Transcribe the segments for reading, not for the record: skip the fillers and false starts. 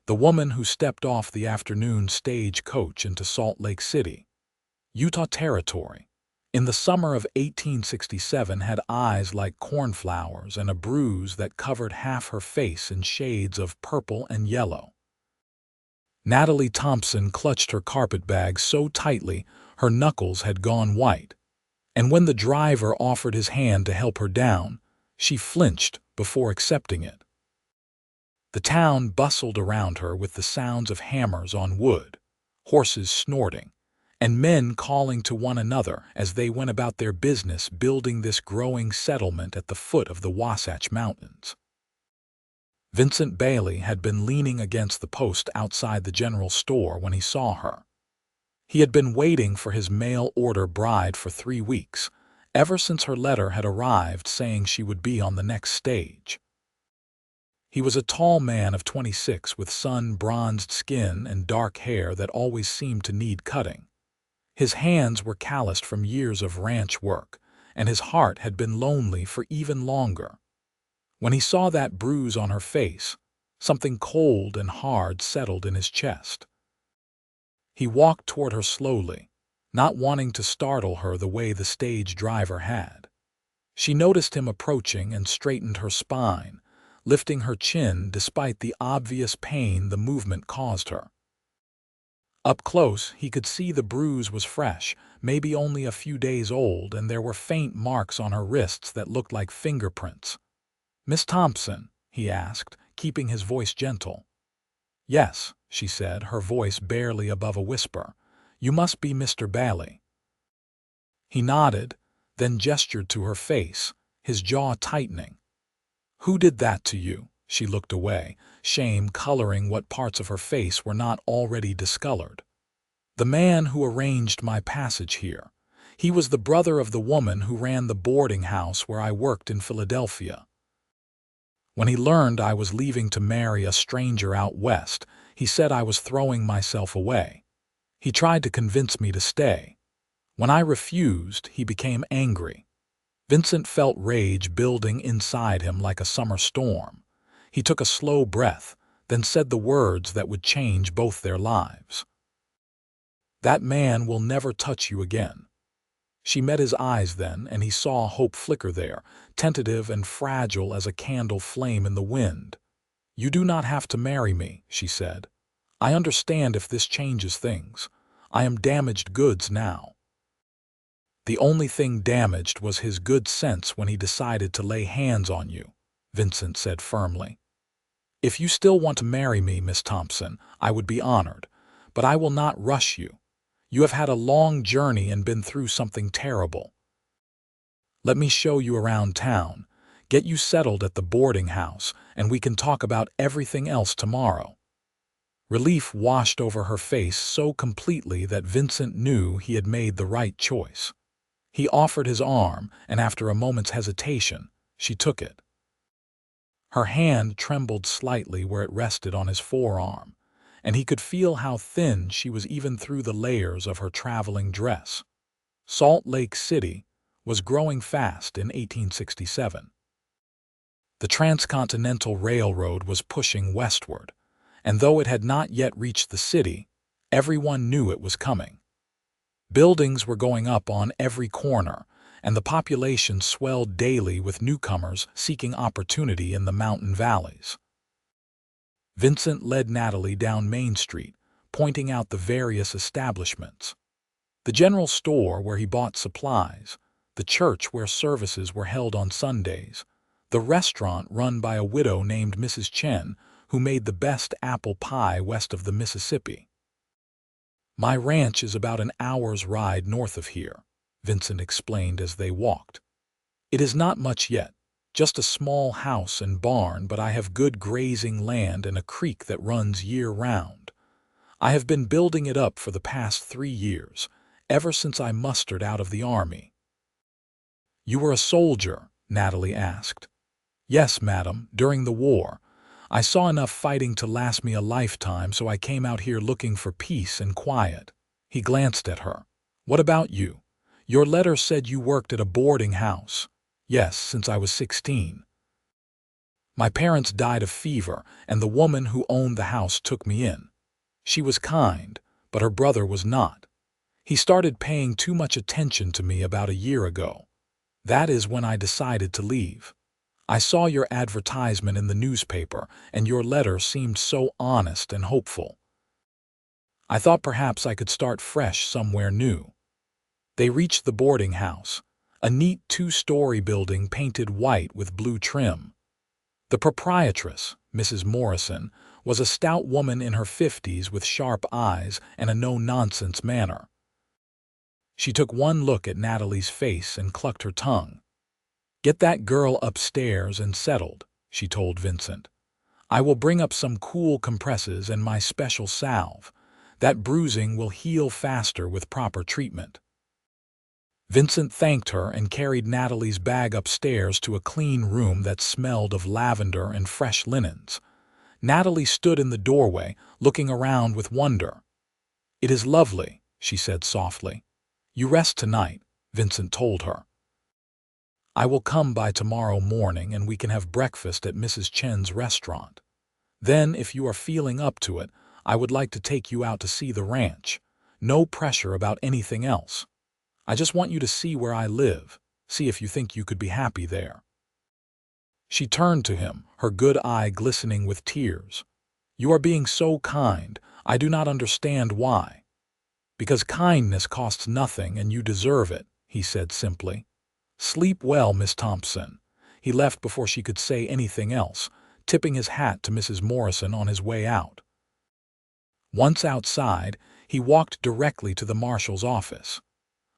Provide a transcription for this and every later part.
the woman who stepped off the afternoon stagecoach into Salt Lake City, Utah Territory, in the summer of 1867 had eyes like cornflowers and a bruise that covered half her face in shades of purple and yellow. Natalie Thompson clutched her carpetbag so tightly her knuckles had gone white, and when the driver offered his hand to help her down, she flinched before accepting it. The town bustled around her with the sounds of hammers on wood, horses snorting, and men calling to one another as they went about their business building this growing settlement at the foot of the Wasatch Mountains. Vincent Bailey had been leaning against the post outside the general store when he saw her. He had been waiting for his mail-order bride for 3 weeks, ever since her letter had arrived saying she would be on the next stage. He was a tall man of 26 with sun-bronzed skin and dark hair that always seemed to need cutting. His hands were calloused from years of ranch work, and his heart had been lonely for even longer. When he saw that bruise on her face, something cold and hard settled in his chest. He walked toward her slowly, not wanting to startle her the way the stage driver had. She noticed him approaching and straightened her spine, lifting her chin despite the obvious pain the movement caused her. Up close, he could see the bruise was fresh, maybe only a few days old, and there were faint marks on her wrists that looked like fingerprints. "Miss Thompson?" he asked, keeping his voice gentle. "Yes," she said, her voice barely above a whisper. "You must be Mr. Bailey." He nodded, then gestured to her face, his jaw tightening. "Who did that to you?" She looked away, shame coloring what parts of her face were not already discolored. "The man who arranged my passage here. He was the brother of the woman who ran the boarding house where I worked in Philadelphia. When he learned I was leaving to marry a stranger out west, he said I was throwing myself away. He tried to convince me to stay. When I refused, he became angry." Vincent felt rage building inside him like a summer storm. He took a slow breath, then said the words that would change both their lives. "That man will never touch you again." She met his eyes then, and he saw hope flicker there, tentative and fragile as a candle flame in the wind. "You do not have to marry me," she said. "I understand if this changes things. I am damaged goods now." "The only thing damaged was his good sense when he decided to lay hands on you," Vincent said firmly. "If you still want to marry me, Miss Thompson, I would be honored, but I will not rush you. You have had a long journey and been through something terrible. Let me show you around town, get you settled at the boarding house, and we can talk about everything else tomorrow." Relief washed over her face so completely that Vincent knew he had made the right choice. He offered his arm, and after a moment's hesitation, she took it. Her hand trembled slightly where it rested on his forearm, and he could feel how thin she was even through the layers of her traveling dress. Salt Lake City was growing fast in 1867. The Transcontinental Railroad was pushing westward, and though it had not yet reached the city, everyone knew it was coming. Buildings were going up on every corner, and the population swelled daily with newcomers seeking opportunity in the mountain valleys. Vincent led Natalie down Main Street, pointing out the various establishments. The general store where he bought supplies, the church where services were held on Sundays, the restaurant run by a widow named Mrs. Chen, who made the best apple pie west of the Mississippi. "My ranch is about an hour's ride north of here," Vincent explained as they walked. "It is not much yet, just a small house and barn, but I have good grazing land and a creek that runs year-round. I have been building it up for the past 3 years, ever since I mustered out of the army." "You were a soldier?" Natalie asked. "Yes, madam, during the war. I saw enough fighting to last me a lifetime, so I came out here looking for peace and quiet." He glanced at her. "What about you? Your letter said you worked at a boarding house." "Yes, since I was 16. My parents died of fever, and the woman who owned the house took me in. She was kind, but her brother was not. He started paying too much attention to me about a year ago. That is when I decided to leave. I saw your advertisement in the newspaper, and your letter seemed so honest and hopeful. I thought perhaps I could start fresh somewhere new. They reached the boarding house, a neat two-story building painted white with blue trim. The proprietress, Mrs. Morrison, was a stout woman in her 50s with sharp eyes and a no-nonsense manner. She took one look at Natalie's face and clucked her tongue. "Get that girl upstairs and settled," she told Vincent. "I will bring up some cool compresses and my special salve. That bruising will heal faster with proper treatment." Vincent thanked her and carried Natalie's bag upstairs to a clean room that smelled of lavender and fresh linens. Natalie stood in the doorway, looking around with wonder. "It is lovely," she said softly. "You rest tonight," Vincent told her. "I will come by tomorrow morning and we can have breakfast at Mrs. Chen's restaurant. Then, if you are feeling up to it, I would like to take you out to see the ranch. No pressure about anything else. I just want you to see where I live, see if you think you could be happy there." She turned to him, her good eye glistening with tears. "You are being so kind. I do not understand why." "Because kindness costs nothing and you deserve it," he said simply. "Sleep well, Miss Thompson." He left before she could say anything else, tipping his hat to Mrs. Morrison on his way out. Once outside, he walked directly to the marshal's office.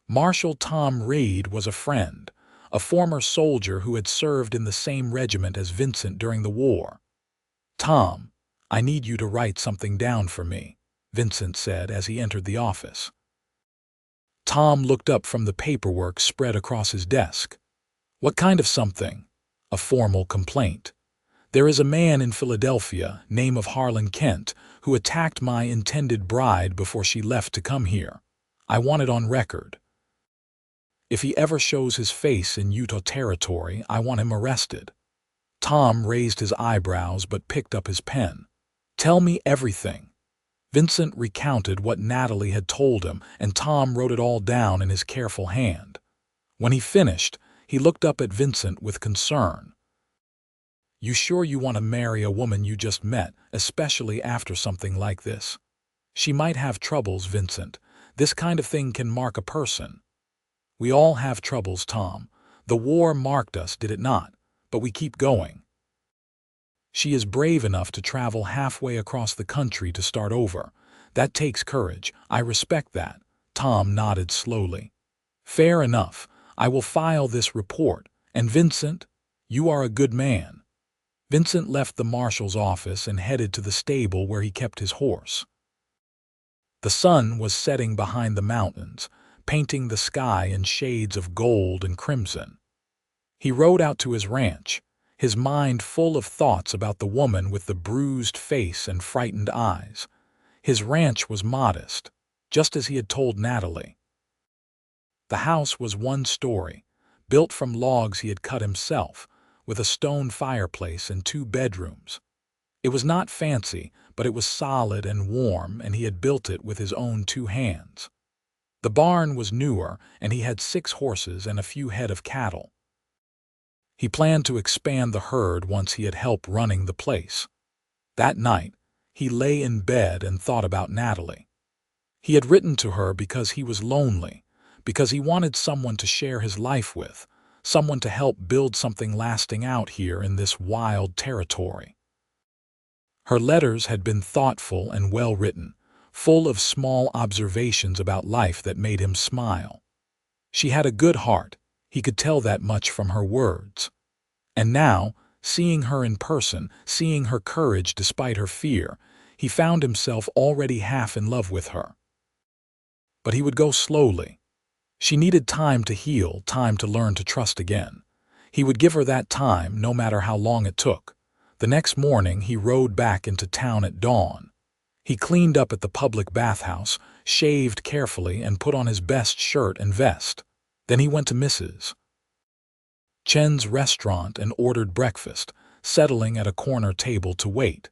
Marshal Tom Reed was a friend, a former soldier who had served in the same regiment as Vincent during the war. "Tom, I need you to write something down for me," Vincent said as he entered the office. Tom looked up from the paperwork spread across his desk. "What kind of something?" "A formal complaint. There is a man in Philadelphia, name of Harlan Kent, who attacked my intended bride before she left to come here. I want it on record. If he ever shows his face in Utah territory, I want him arrested." Tom raised his eyebrows but picked up his pen. "Tell me everything." Vincent recounted what Natalie had told him, and Tom wrote it all down in his careful hand. When he finished, he looked up at Vincent with concern. "You sure you want to marry a woman you just met, especially after something like this?" "She might have troubles, Vincent. This kind of thing can mark a person." "We all have troubles, Tom. The war marked us, did it not? But we keep going." "She is brave enough to travel halfway across the country to start over. That takes courage. I respect that." Tom nodded slowly. "Fair enough. I will file this report. And Vincent, you are a good man." Vincent left the marshal's office and headed to the stable where he kept his horse. The sun was setting behind the mountains, painting the sky in shades of gold and crimson. He rode out to his ranch, his mind full of thoughts about the woman with the bruised face and frightened eyes. His ranch was modest, just as he had told Natalie. The house was one story, built from logs he had cut himself, with a stone fireplace and 2 bedrooms. It was not fancy, but it was solid and warm, and he had built it with his own 2 hands. The barn was newer, and he had 6 horses and a few head of cattle. He planned to expand the herd once he had help running the place. That night, he lay in bed and thought about Natalie. He had written to her because he was lonely, because he wanted someone to share his life with, someone to help build something lasting out here in this wild territory. Her letters had been thoughtful and well-written, full of small observations about life that made him smile. She had a good heart, he could tell that much from her words. And now, seeing her in person, seeing her courage despite her fear, he found himself already half in love with her. But he would go slowly. She needed time to heal, time to learn to trust again. He would give her that time, no matter how long it took. The next morning, he rode back into town at dawn. He cleaned up at the public bathhouse, shaved carefully, and put on his best shirt and vest. Then he went to Mrs. Chen's restaurant and ordered breakfast, settling at a corner table to wait.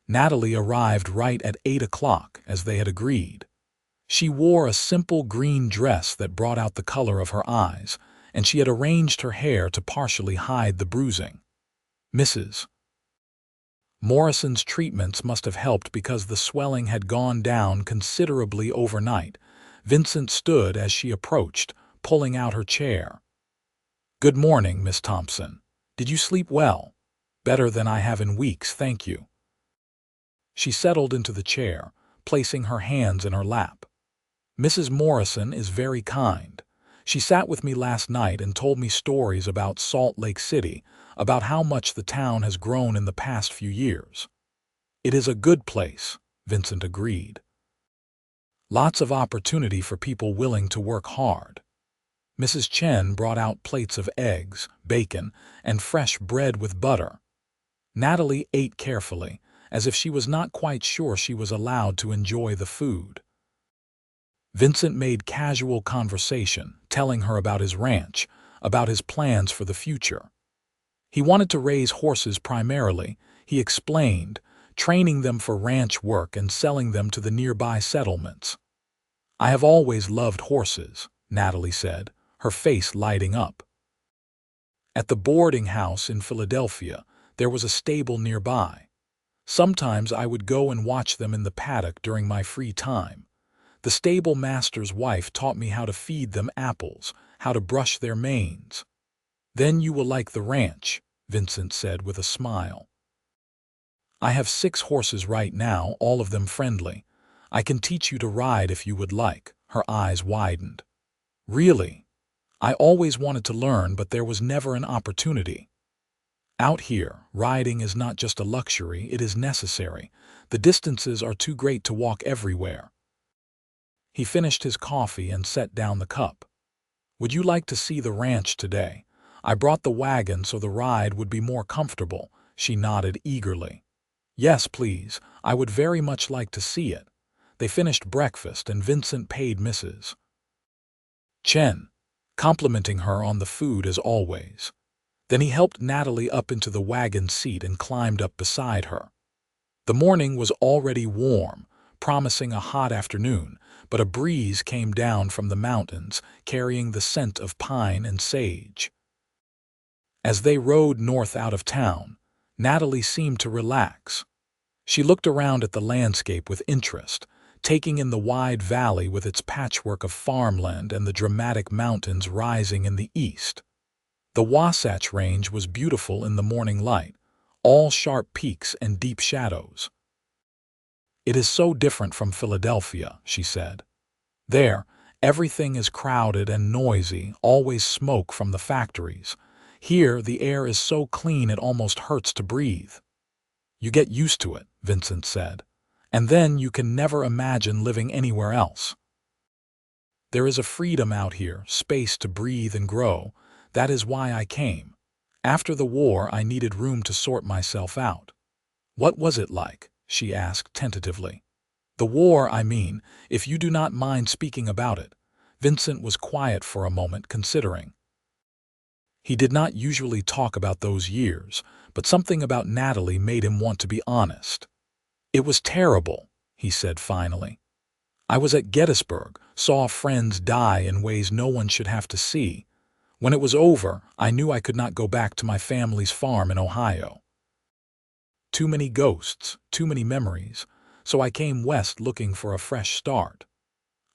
Natalie arrived right at 8 o'clock, as they had agreed. She wore a simple green dress that brought out the color of her eyes, and she had arranged her hair to partially hide the bruising. Mrs. Morrison's treatments must have helped because the swelling had gone down considerably overnight. Vincent stood as she approached, pulling out her chair. "Good morning, Miss Thompson. Did you sleep well?" "Better than I have in weeks, thank you." She settled into the chair, placing her hands in her lap. "Mrs. Morrison is very kind. She sat with me last night and told me stories about Salt Lake City, about how much the town has grown in the past few years." "It is a good place," Vincent agreed. "Lots of opportunity for people willing to work hard." Mrs. Chen brought out plates of eggs, bacon, and fresh bread with butter. Natalie ate carefully, as if she was not quite sure she was allowed to enjoy the food. Vincent made casual conversation, telling her about his ranch, about his plans for the future. He wanted to raise horses primarily, he explained, training them for ranch work and selling them to the nearby settlements. "I have always loved horses," Natalie said, her face lighting up. At the boarding house in Philadelphia, there was a stable nearby. Sometimes I would go and watch them in the paddock during my free time. The stable master's wife taught me how to feed them apples, how to brush their manes. "Then you will like the ranch," Vincent said with a smile. "I have 6 horses right now, all of them friendly. I can teach you to ride if you would like." Her eyes widened. "Really? I always wanted to learn, but there was never an opportunity." "Out here, riding is not just a luxury, it is necessary. The distances are too great to walk everywhere." He finished his coffee and set down the cup. "Would you like to see the ranch today? I brought the wagon so the ride would be more comfortable." She nodded eagerly. "Yes, please. I would very much like to see it." They finished breakfast and Vincent paid Mrs. Chen, complimenting her on the food as always. Then he helped Natalie up into the wagon seat and climbed up beside her. The morning was already warm, promising a hot afternoon, but a breeze came down from the mountains, carrying the scent of pine and sage. As they rode north out of town, Natalie seemed to relax. She looked around at the landscape with interest, taking in the wide valley with its patchwork of farmland and the dramatic mountains rising in the east. The Wasatch Range was beautiful in the morning light, all sharp peaks and deep shadows. "It is so different from Philadelphia," she said. "There, everything is crowded and noisy, always smoke from the factories. Here, the air is so clean it almost hurts to breathe." "You get used to it," Vincent said, "and then you can never imagine living anywhere else. There is a freedom out here, space to breathe and grow. That is why I came. After the war, I needed room to sort myself out." "What was it like?" she asked tentatively. "The war, I mean, if you do not mind speaking about it." Vincent was quiet for a moment, considering. He did not usually talk about those years, but something about Natalie made him want to be honest. "It was terrible," he said finally. "I was at Gettysburg, saw friends die in ways no one should have to see. When it was over, I knew I could not go back to my family's farm in Ohio. Too many ghosts, too many memories, so I came west looking for a fresh start."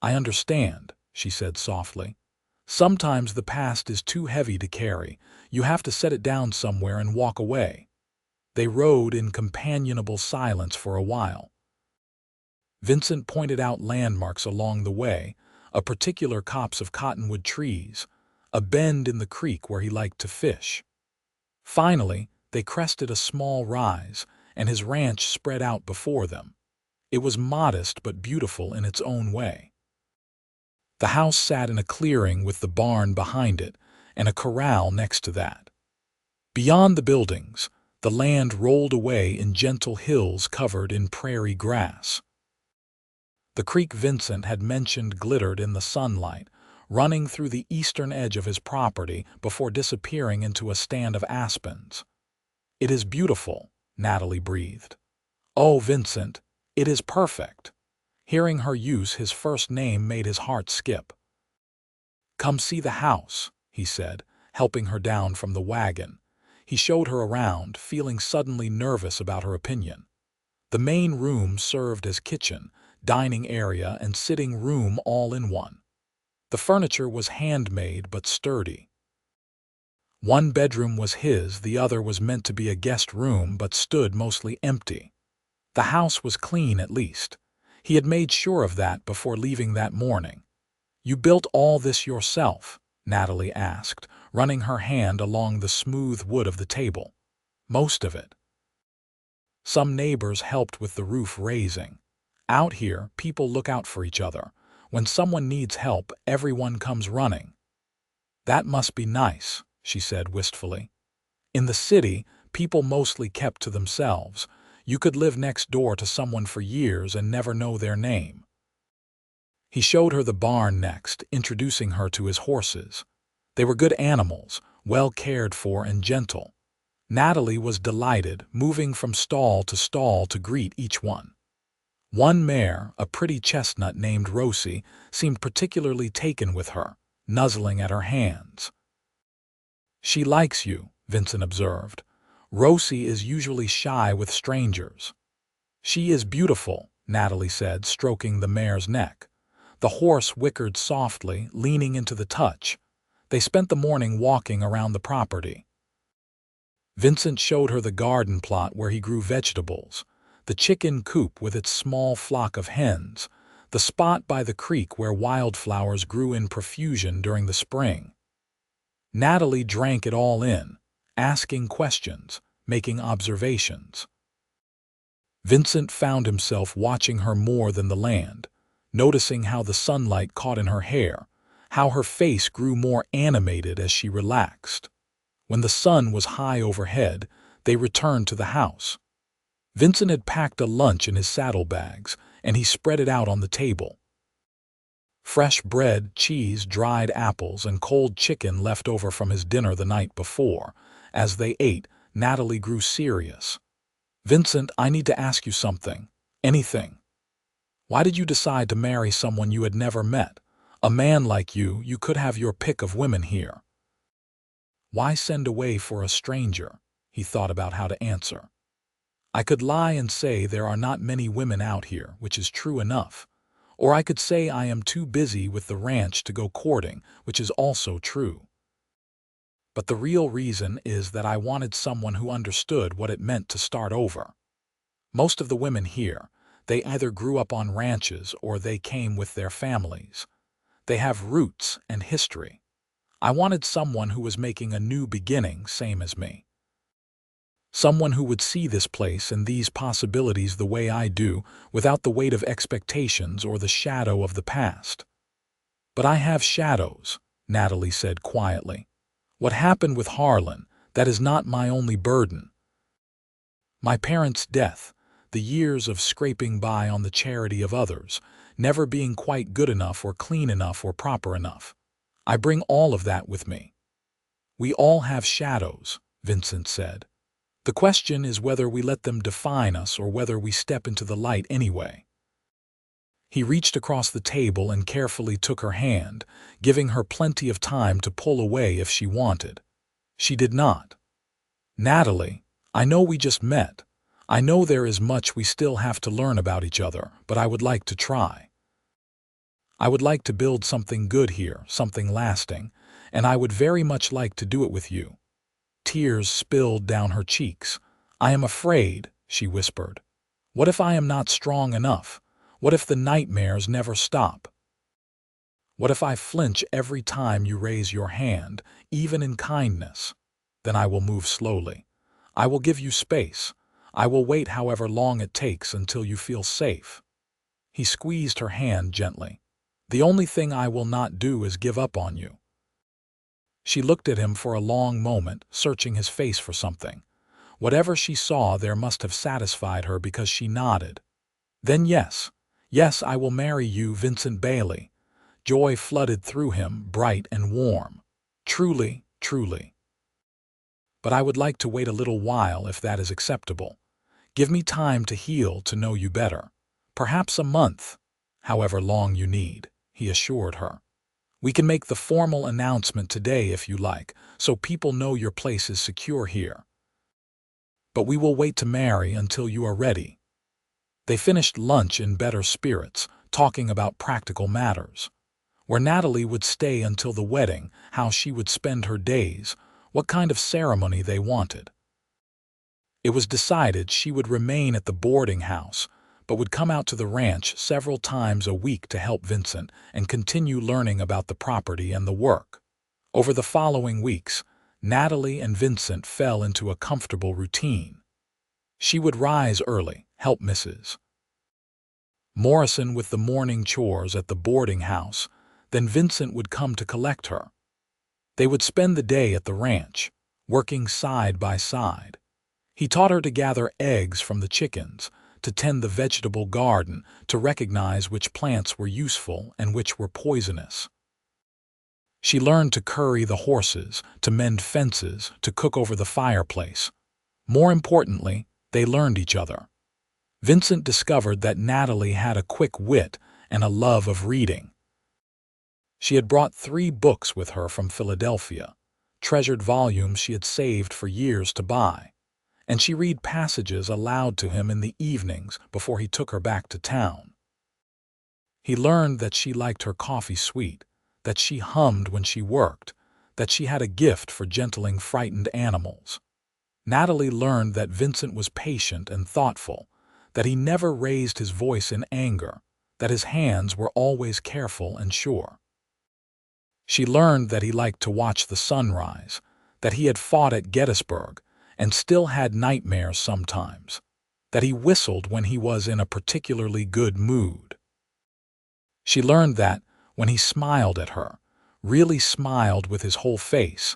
"I understand," she said softly. "Sometimes the past is too heavy to carry. You have to set it down somewhere and walk away." They rode in companionable silence for a while. Vincent pointed out landmarks along the way, a particular copse of cottonwood trees, a bend in the creek where he liked to fish. Finally, they crested a small rise, and his ranch spread out before them. It was modest but beautiful in its own way. The house sat in a clearing with the barn behind it and a corral next to that. Beyond the buildings, the land rolled away in gentle hills covered in prairie grass. The creek Vincent had mentioned glittered in the sunlight, running through the eastern edge of his property before disappearing into a stand of aspens. It is beautiful, Natalie breathed. Oh, Vincent, it is perfect. Hearing her use his first name made his heart skip. Come see the house, he said, helping her down from the wagon. He showed her around, feeling suddenly nervous about her opinion. The main room served as kitchen, dining area, and sitting room all in one. The furniture was handmade but sturdy. One bedroom was his, the other was meant to be a guest room but stood mostly empty. The house was clean at least. He had made sure of that before leaving that morning. You built all this yourself? Natalie asked, running her hand along the smooth wood of the table. Most of it. Some neighbors helped with the roof raising. Out here, people look out for each other. When someone needs help, everyone comes running. That must be nice, she said wistfully. In the city, people mostly kept to themselves. You could live next door to someone for years and never know their name. He showed her the barn next, introducing her to his horses. They were good animals, well cared for and gentle. Natalie was delighted, moving from stall to greet each one. One mare, a pretty chestnut named Rosie, seemed particularly taken with her, nuzzling at her hands. She likes you, Vincent observed. Rosie is usually shy with strangers. She is beautiful, Natalie said, stroking the mare's neck. The horse whickered softly, leaning into the touch. They spent the morning walking around the property. Vincent showed her the garden plot where he grew vegetables, the chicken coop with its small flock of hens, the spot by the creek where wildflowers grew in profusion during the spring. Natalie drank it all in, asking questions, making observations. Vincent found himself watching her more than the land, noticing how the sunlight caught in her hair, how her face grew more animated as she relaxed. When the sun was high overhead, they returned to the house. Vincent had packed a lunch in his saddlebags, and he spread it out on the table. Fresh bread, cheese, dried apples, and cold chicken left over from his dinner the night before. As they ate, Natalie grew serious. Vincent, I need to ask you something. Anything. Why did you decide to marry someone you had never met? A man like you could have your pick of women here. Why send away for a stranger? He thought about how to answer. I could lie and say there are not many women out here, which is true enough. Or I could say I am too busy with the ranch to go courting, which is also true. But the real reason is that I wanted someone who understood what it meant to start over. Most of the women here, they either grew up on ranches or they came with their families. They have roots and history. I wanted someone who was making a new beginning, same as me. Someone who would see this place and these possibilities the way I do, without the weight of expectations or the shadow of the past. But I have shadows, Natalie said quietly. What happened with Harlan, that is not my only burden. My parents' death, the years of scraping by on the charity of others, never being quite good enough or clean enough or proper enough. I bring all of that with me. We all have shadows, Vincent said. The question is whether we let them define us or whether we step into the light anyway. He reached across the table and carefully took her hand, giving her plenty of time to pull away if she wanted. She did not. Natalie, I know we just met. I know there is much we still have to learn about each other, but I would like to try. I would like to build something good here, something lasting, and I would very much like to do it with you. Tears spilled down her cheeks. I am afraid, she whispered. What if I am not strong enough? What if the nightmares never stop? What if I flinch every time you raise your hand, even in kindness? Then I will move slowly. I will give you space. I will wait however long it takes until you feel safe. He squeezed her hand gently. The only thing I will not do is give up on you. She looked at him for a long moment, searching his face for something. Whatever she saw there must have satisfied her because she nodded. Then yes, I will marry you, Vincent Bailey. Joy flooded through him, bright and warm. Truly, truly. but I would like to wait a little while if that is acceptable. Give me time to heal to know you better. Perhaps a month, however long you need, he assured her. We can make the formal announcement today if you like, so people know your place is secure here. But we will wait to marry until you are ready. They finished lunch in better spirits, talking about practical matters. Where Natalie would stay until the wedding, how she would spend her days, what kind of ceremony they wanted. It was decided she would remain at the boarding house, but would come out to the ranch several times a week to help Vincent and continue learning about the property and the work. Over the following weeks, Natalie and Vincent fell into a comfortable routine. She would rise early, help Mrs. Morrison with the morning chores at the boarding house, then Vincent would come to collect her. They would spend the day at the ranch, working side by side. He taught her to gather eggs from the chickens, to tend the vegetable garden, to recognize which plants were useful and which were poisonous. She learned to curry the horses, to mend fences, to cook over the fireplace. More importantly, they learned each other. Vincent discovered that Natalie had a quick wit and a love of reading. She had brought 3 books with her from Philadelphia, treasured volumes she had saved for years to buy, and she read passages aloud to him in the evenings before he took her back to town. He learned that she liked her coffee sweet, that she hummed when she worked, that she had a gift for gentling frightened animals. Natalie learned that Vincent was patient and thoughtful, that he never raised his voice in anger, that his hands were always careful and sure. She learned that he liked to watch the sunrise, that he had fought at Gettysburg and still had nightmares sometimes, that he whistled when he was in a particularly good mood. She learned that, when he smiled at her, really smiled with his whole face,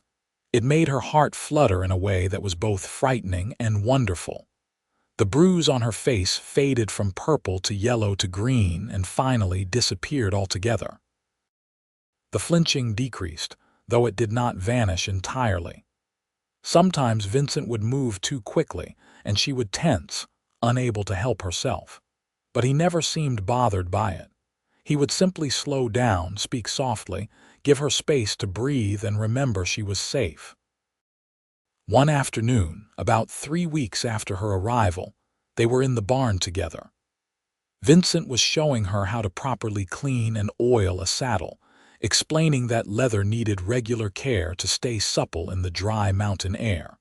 it made her heart flutter in a way that was both frightening and wonderful. The bruise on her face faded from purple to yellow to green and finally disappeared altogether. The flinching decreased, though it did not vanish entirely. Sometimes Vincent would move too quickly, and she would tense, unable to help herself. But he never seemed bothered by it. He would simply slow down, speak softly, give her space to breathe and remember she was safe. One afternoon, about 3 weeks after her arrival, they were in the barn together. Vincent was showing her how to properly clean and oil a saddle, explaining that leather needed regular care to stay supple in the dry mountain air.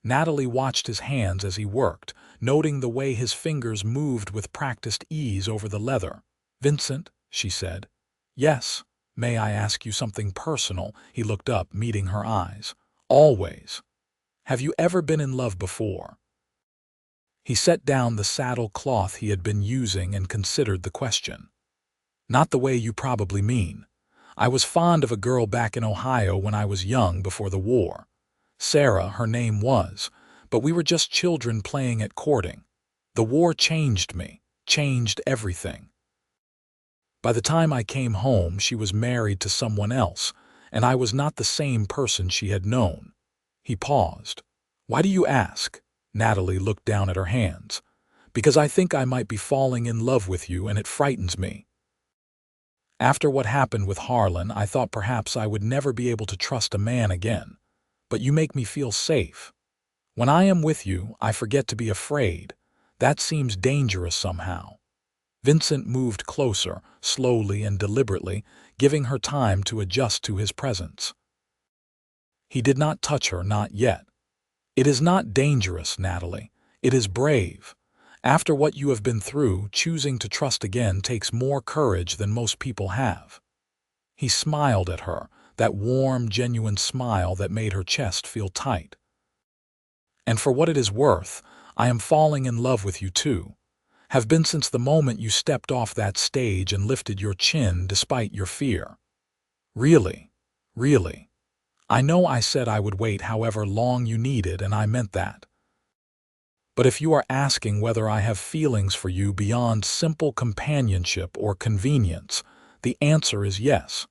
Natalie watched his hands as he worked, noting the way his fingers moved with practiced ease over the leather. "Vincent," she said. "Yes, may I ask you something personal?" He looked up, meeting her eyes. "Always. Have you ever been in love before?" He set down the saddle cloth he had been using and considered the question. "Not the way you probably mean. I was fond of a girl back in Ohio when I was young before the war. Sarah, her name was, but we were just children playing at courting. The war changed me, changed everything. By the time I came home, she was married to someone else, and I was not the same person she had known." He paused. "Why do you ask?" Natalie looked down at her hands. "Because I think I might be falling in love with you, and it frightens me. After what happened with Harlan, I thought perhaps I would never be able to trust a man again. But you make me feel safe. When I am with you, I forget to be afraid. That seems dangerous somehow." Vincent moved closer, slowly and deliberately, giving her time to adjust to his presence. He did not touch her, not yet. "It is not dangerous, Natalie. It is brave. After what you have been through, choosing to trust again takes more courage than most people have." He smiled at her, that warm, genuine smile that made her chest feel tight. "And for what it is worth, I am falling in love with you too. Have been since the moment you stepped off that stage and lifted your chin despite your fear. Really, really. I know I said I would wait however long you needed, and I meant that. But if you are asking whether I have feelings for you beyond simple companionship or convenience, the answer is yes.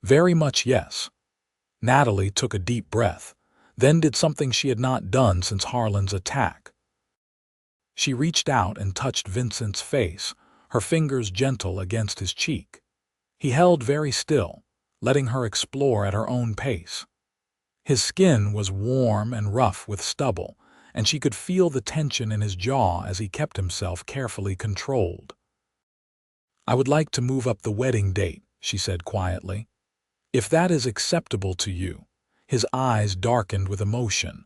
Very much yes." Natalie took a deep breath. then did something she had not done since Harlan's attack. She reached out and touched Vincent's face, her fingers gentle against his cheek. He held very still, letting her explore at her own pace. His skin was warm and rough with stubble, and she could feel the tension in his jaw as he kept himself carefully controlled. "I would like to move up the wedding date," she said quietly. "If that is acceptable to you." His eyes darkened with emotion.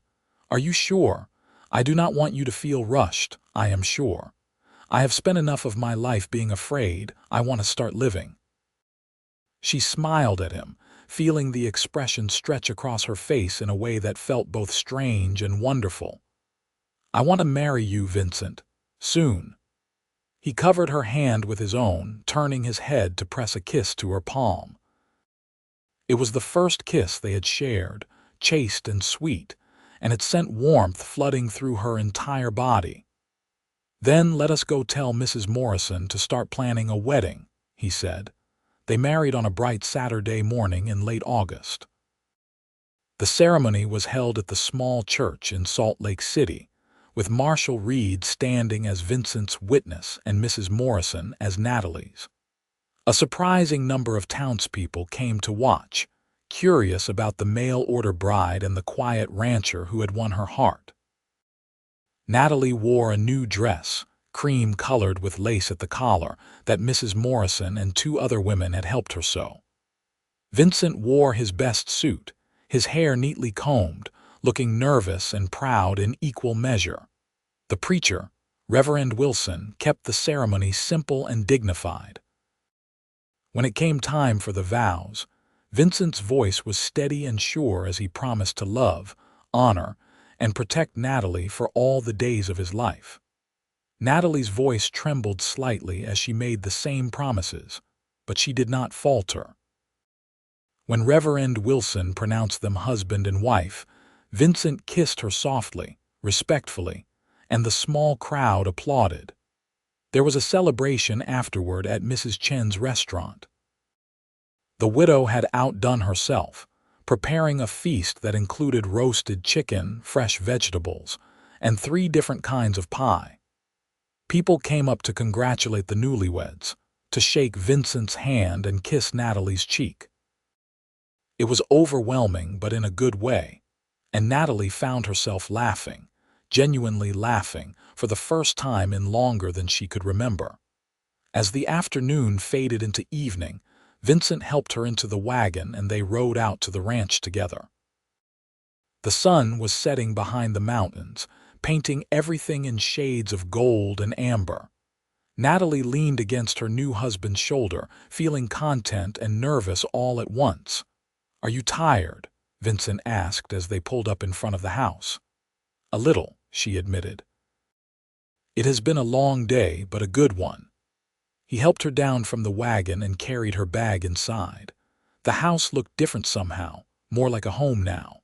"Are you sure? I do not want you to feel rushed, I am sure. I have spent enough of my life being afraid. I want to start living." She smiled at him, feeling the expression stretch across her face in a way that felt both strange and wonderful. "I want to marry you, Vincent. Soon." He covered her hand with his own, turning his head to press a kiss to her palm. It was the first kiss they had shared, chaste and sweet, and it sent warmth flooding through her entire body. "Then let us go tell Mrs. Morrison to start planning a wedding," he said. They married on a bright Saturday morning in late August. The ceremony was held at the small church in Salt Lake City, with Marshall Reed standing as Vincent's witness and Mrs. Morrison as Natalie's. A surprising number of townspeople came to watch, curious about the mail-order bride and the quiet rancher who had won her heart. Natalie wore a new dress, cream-colored with lace at the collar, that Mrs. Morrison and two other women had helped her sew. Vincent wore his best suit, his hair neatly combed, looking nervous and proud in equal measure. The preacher, Reverend Wilson, kept the ceremony simple and dignified. When it came time for the vows, Vincent's voice was steady and sure as he promised to love, honor, and protect Natalie for all the days of his life. Natalie's voice trembled slightly as she made the same promises, but she did not falter. When Reverend Wilson pronounced them husband and wife, Vincent kissed her softly, respectfully, and the small crowd applauded. There was a celebration afterward at Mrs. Chen's restaurant. The widow had outdone herself, preparing a feast that included roasted chicken, fresh vegetables, and 3 different kinds of pie. People came up to congratulate the newlyweds, to shake Vincent's hand and kiss Natalie's cheek. It was overwhelming, but in a good way, and Natalie found herself laughing, genuinely laughing, for the first time in longer than she could remember. As the afternoon faded into evening, Vincent helped her into the wagon and they rode out to the ranch together. The sun was setting behind the mountains, painting everything in shades of gold and amber. Natalie leaned against her new husband's shoulder, feeling content and nervous all at once. "Are you tired?" Vincent asked as they pulled up in front of the house. "A little," she admitted. "It has been a long day, but a good one." He helped her down from the wagon and carried her bag inside. The house looked different somehow, more like a home now.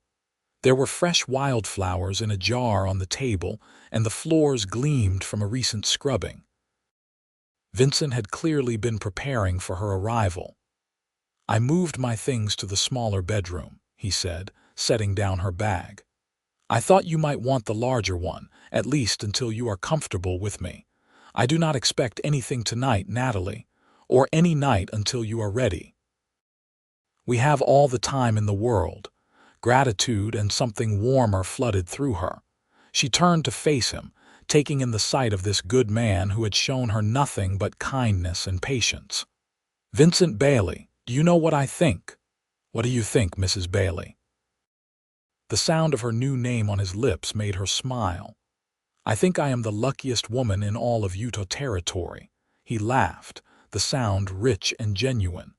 There were fresh wildflowers in a jar on the table, and the floors gleamed from a recent scrubbing. Vincent had clearly been preparing for her arrival. "I moved my things to the smaller bedroom," he said, setting down her bag. "I thought you might want the larger one, at least until you are comfortable with me. I do not expect anything tonight, Natalie, or any night until you are ready." "We have all the time in the world." Gratitude and something warmer flooded through her. She turned to face him, taking in the sight of this good man who had shown her nothing but kindness and patience. "Vincent Bailey, do you know what I think?" "What do you think, Mrs. Bailey?" The sound of her new name on his lips made her smile. "I think I am the luckiest woman in all of Utah Territory." He laughed, the sound rich and genuine.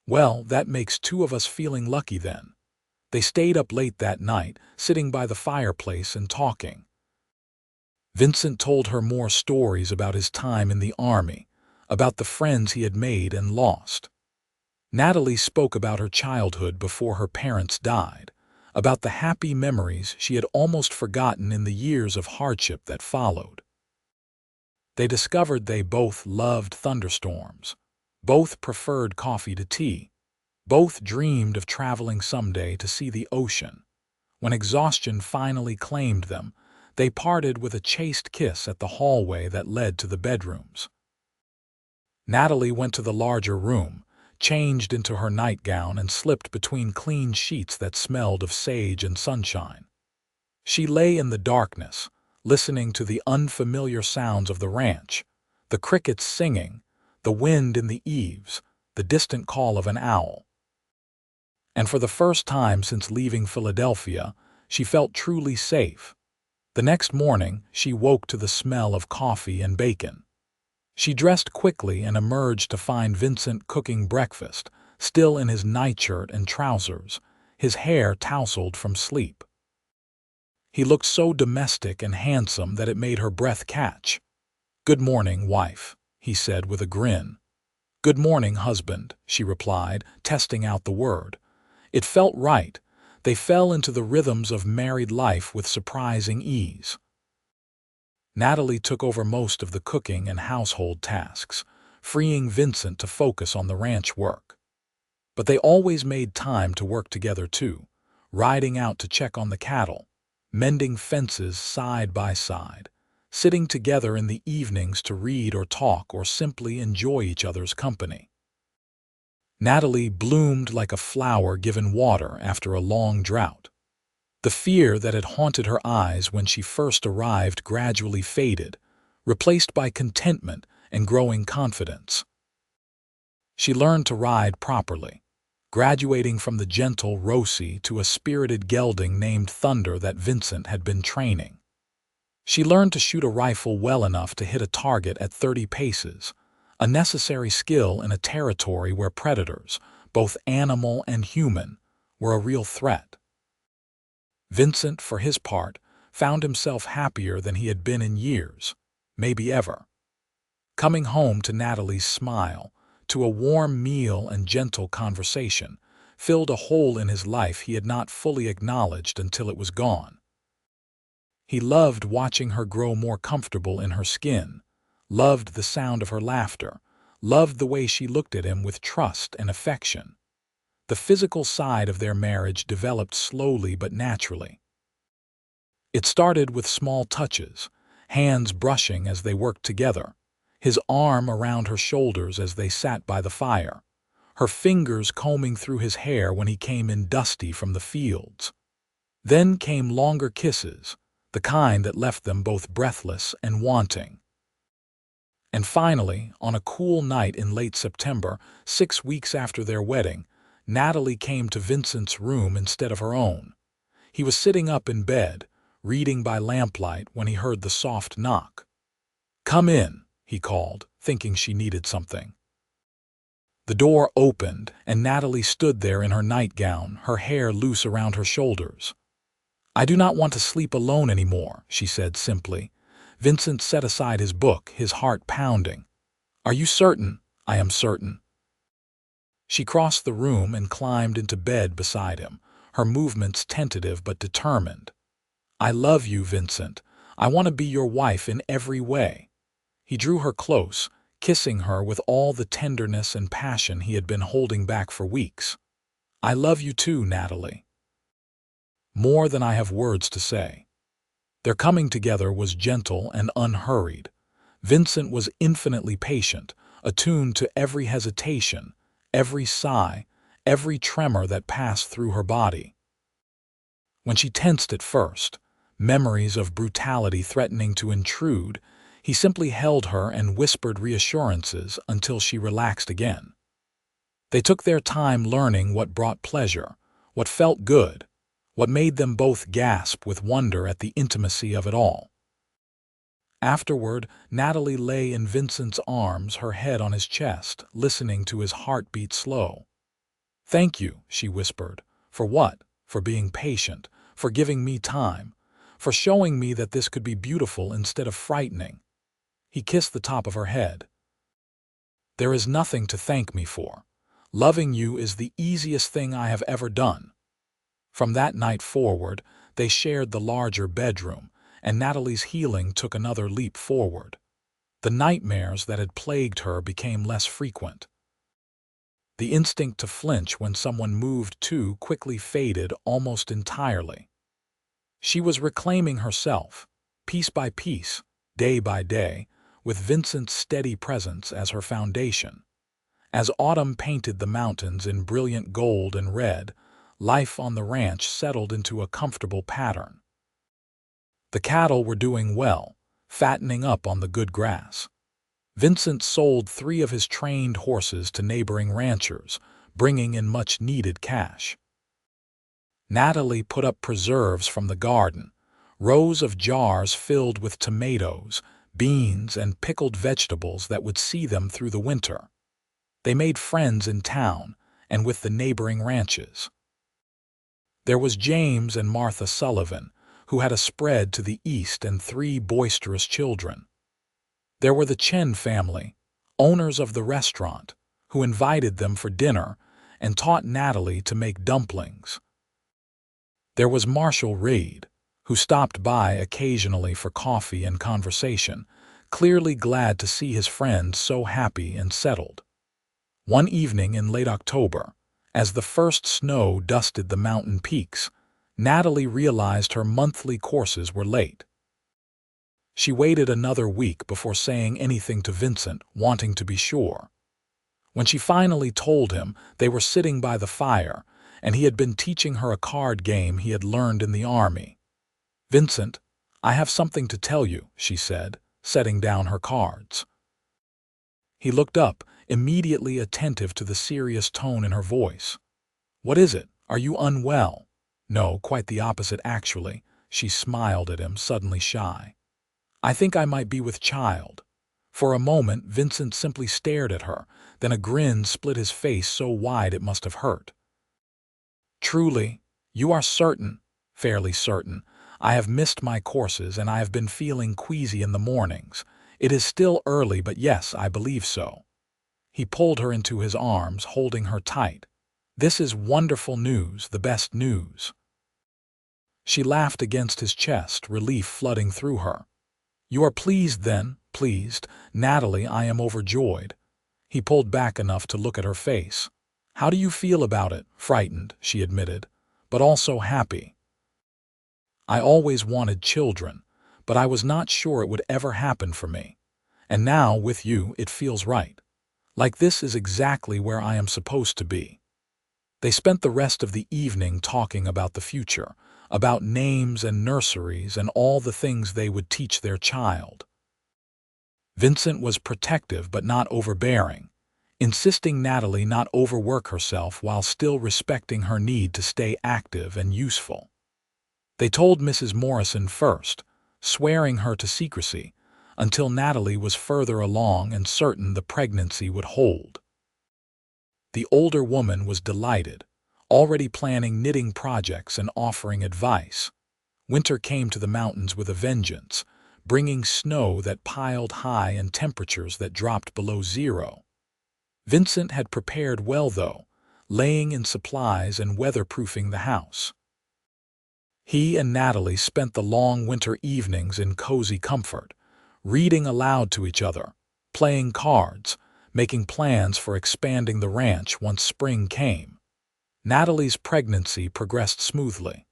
"Well, that makes 2 of us feeling lucky then." They stayed up late that night, sitting by the fireplace and talking. Vincent told her more stories about his time in the army, about the friends he had made and lost. Natalie spoke about her childhood before her parents died, about the happy memories she had almost forgotten in the years of hardship that followed. They discovered they both loved thunderstorms, both preferred coffee to tea, both dreamed of traveling someday to see the ocean. When exhaustion finally claimed them, they parted with a chaste kiss at the hallway that led to the bedrooms. Natalie went to the larger room, changed into her nightgown, and slipped between clean sheets that smelled of sage and sunshine. She lay in the darkness, listening to the unfamiliar sounds of the ranch, the crickets singing, the wind in the eaves, the distant call of an owl. And for the first time since leaving Philadelphia, she felt truly safe. The next morning, she woke to the smell of coffee and bacon. She dressed quickly and emerged to find Vincent cooking breakfast, still in his nightshirt and trousers, his hair tousled from sleep. He looked so domestic and handsome that it made her breath catch. "Good morning, wife," he said with a grin. "Good morning, husband," she replied, testing out the word. It felt right. They fell into the rhythms of married life with surprising ease. Natalie took over most of the cooking and household tasks, freeing Vincent to focus on the ranch work. But they always made time to work together too, riding out to check on the cattle, mending fences side by side, sitting together in the evenings to read or talk or simply enjoy each other's company. Natalie bloomed like a flower given water after a long drought. The fear that had haunted her eyes when she first arrived gradually faded, replaced by contentment and growing confidence. She learned to ride properly, graduating from the gentle Rosie to a spirited gelding named Thunder that Vincent had been training. She learned to shoot a rifle well enough to hit a target at 30 paces, a necessary skill in a territory where predators, both animal and human, were a real threat. Vincent, for his part, found himself happier than he had been in years, maybe ever. Coming home to Natalie's smile, to a warm meal and gentle conversation, filled a hole in his life he had not fully acknowledged until it was gone. He loved watching her grow more comfortable in her skin, loved the sound of her laughter, loved the way she looked at him with trust and affection. The physical side of their marriage developed slowly but naturally. It started with small touches, hands brushing as they worked together, his arm around her shoulders as they sat by the fire, her fingers combing through his hair when he came in dusty from the fields. Then came longer kisses, the kind that left them both breathless and wanting. And finally, on a cool night in late September, 6 weeks after their wedding, Natalie came to Vincent's room instead of her own. He was sitting up in bed, reading by lamplight, when he heard the soft knock. "Come in," he called, thinking she needed something. The door opened, and Natalie stood there in her nightgown, her hair loose around her shoulders. "I do not want to sleep alone anymore," she said simply. Vincent set aside his book, his heart pounding. "Are you certain?" "I am certain." She crossed the room and climbed into bed beside him, her movements tentative but determined. "I love you, Vincent. I want to be your wife in every way." He drew her close, kissing her with all the tenderness and passion he had been holding back for weeks. "I love you too, Natalie. More than I have words to say." Their coming together was gentle and unhurried. Vincent was infinitely patient, attuned to every hesitation, every sigh, every tremor that passed through her body. When she tensed at first, memories of brutality threatening to intrude, he simply held her and whispered reassurances until she relaxed again. They took their time learning what brought pleasure, what felt good, what made them both gasp with wonder at the intimacy of it all. Afterward, Natalie lay in Vincent's arms, her head on his chest, listening to his heartbeat slow. "Thank you," she whispered. "For what? For being patient, for giving me time, for showing me that this could be beautiful instead of frightening." He kissed the top of her head. "There is nothing to thank me for. Loving you is the easiest thing I have ever done." From that night forward, they shared the larger bedroom, and Natalie's healing took another leap forward. The nightmares that had plagued her became less frequent. The instinct to flinch when someone moved too quickly faded almost entirely. She was reclaiming herself, piece by piece, day by day, with Vincent's steady presence as her foundation. As autumn painted the mountains in brilliant gold and red, life on the ranch settled into a comfortable pattern. The cattle were doing well, fattening up on the good grass. Vincent sold 3 of his trained horses to neighboring ranchers, bringing in much-needed cash. Natalie put up preserves from the garden, rows of jars filled with tomatoes, beans, and pickled vegetables that would see them through the winter. They made friends in town and with the neighboring ranches. There was James and Martha Sullivan, who had a spread to the east and 3 boisterous children. There were the Chen family, owners of the restaurant, who invited them for dinner and taught Natalie to make dumplings. There was Marshall Reed, who stopped by occasionally for coffee and conversation, clearly glad to see his friend so happy and settled. One evening in late October, as the first snow dusted the mountain peaks, Natalie realized her monthly courses were late. She waited another week before saying anything to Vincent, wanting to be sure. When she finally told him, they were sitting by the fire, and he had been teaching her a card game he had learned in the army. "Vincent, I have something to tell you," she said, setting down her cards. He looked up, immediately attentive to the serious tone in her voice. "What is it? Are you unwell?" "No, quite the opposite, actually." She smiled at him, suddenly shy. "I think I might be with child." For a moment, Vincent simply stared at her, then a grin split his face so wide it must have hurt. "Truly? You are certain?" "Fairly certain. I have missed my courses and I have been feeling queasy in the mornings. It is still early, but yes, I believe so." He pulled her into his arms, holding her tight. "This is wonderful news, the best news." She laughed against his chest, relief flooding through her. "You are pleased then?" "Pleased, Natalie, I am overjoyed." He pulled back enough to look at her face. "How do you feel about it?" "Frightened," she admitted, "but also happy. I always wanted children, but I was not sure it would ever happen for me. And now, with you, it feels right. Like this is exactly where I am supposed to be." They spent the rest of the evening talking about the future, about names and nurseries and all the things they would teach their child. Vincent was protective but not overbearing, insisting Natalie not overwork herself while still respecting her need to stay active and useful. They told Mrs. Morrison first, swearing her to secrecy, until Natalie was further along and certain the pregnancy would hold. The older woman was delighted, already planning knitting projects and offering advice. Winter came to the mountains with a vengeance, bringing snow that piled high and temperatures that dropped below zero. Vincent had prepared well, though, laying in supplies and weatherproofing the house. He and Natalie spent the long winter evenings in cozy comfort, reading aloud to each other, playing cards, making plans for expanding the ranch once spring came. Natalie's pregnancy progressed smoothly.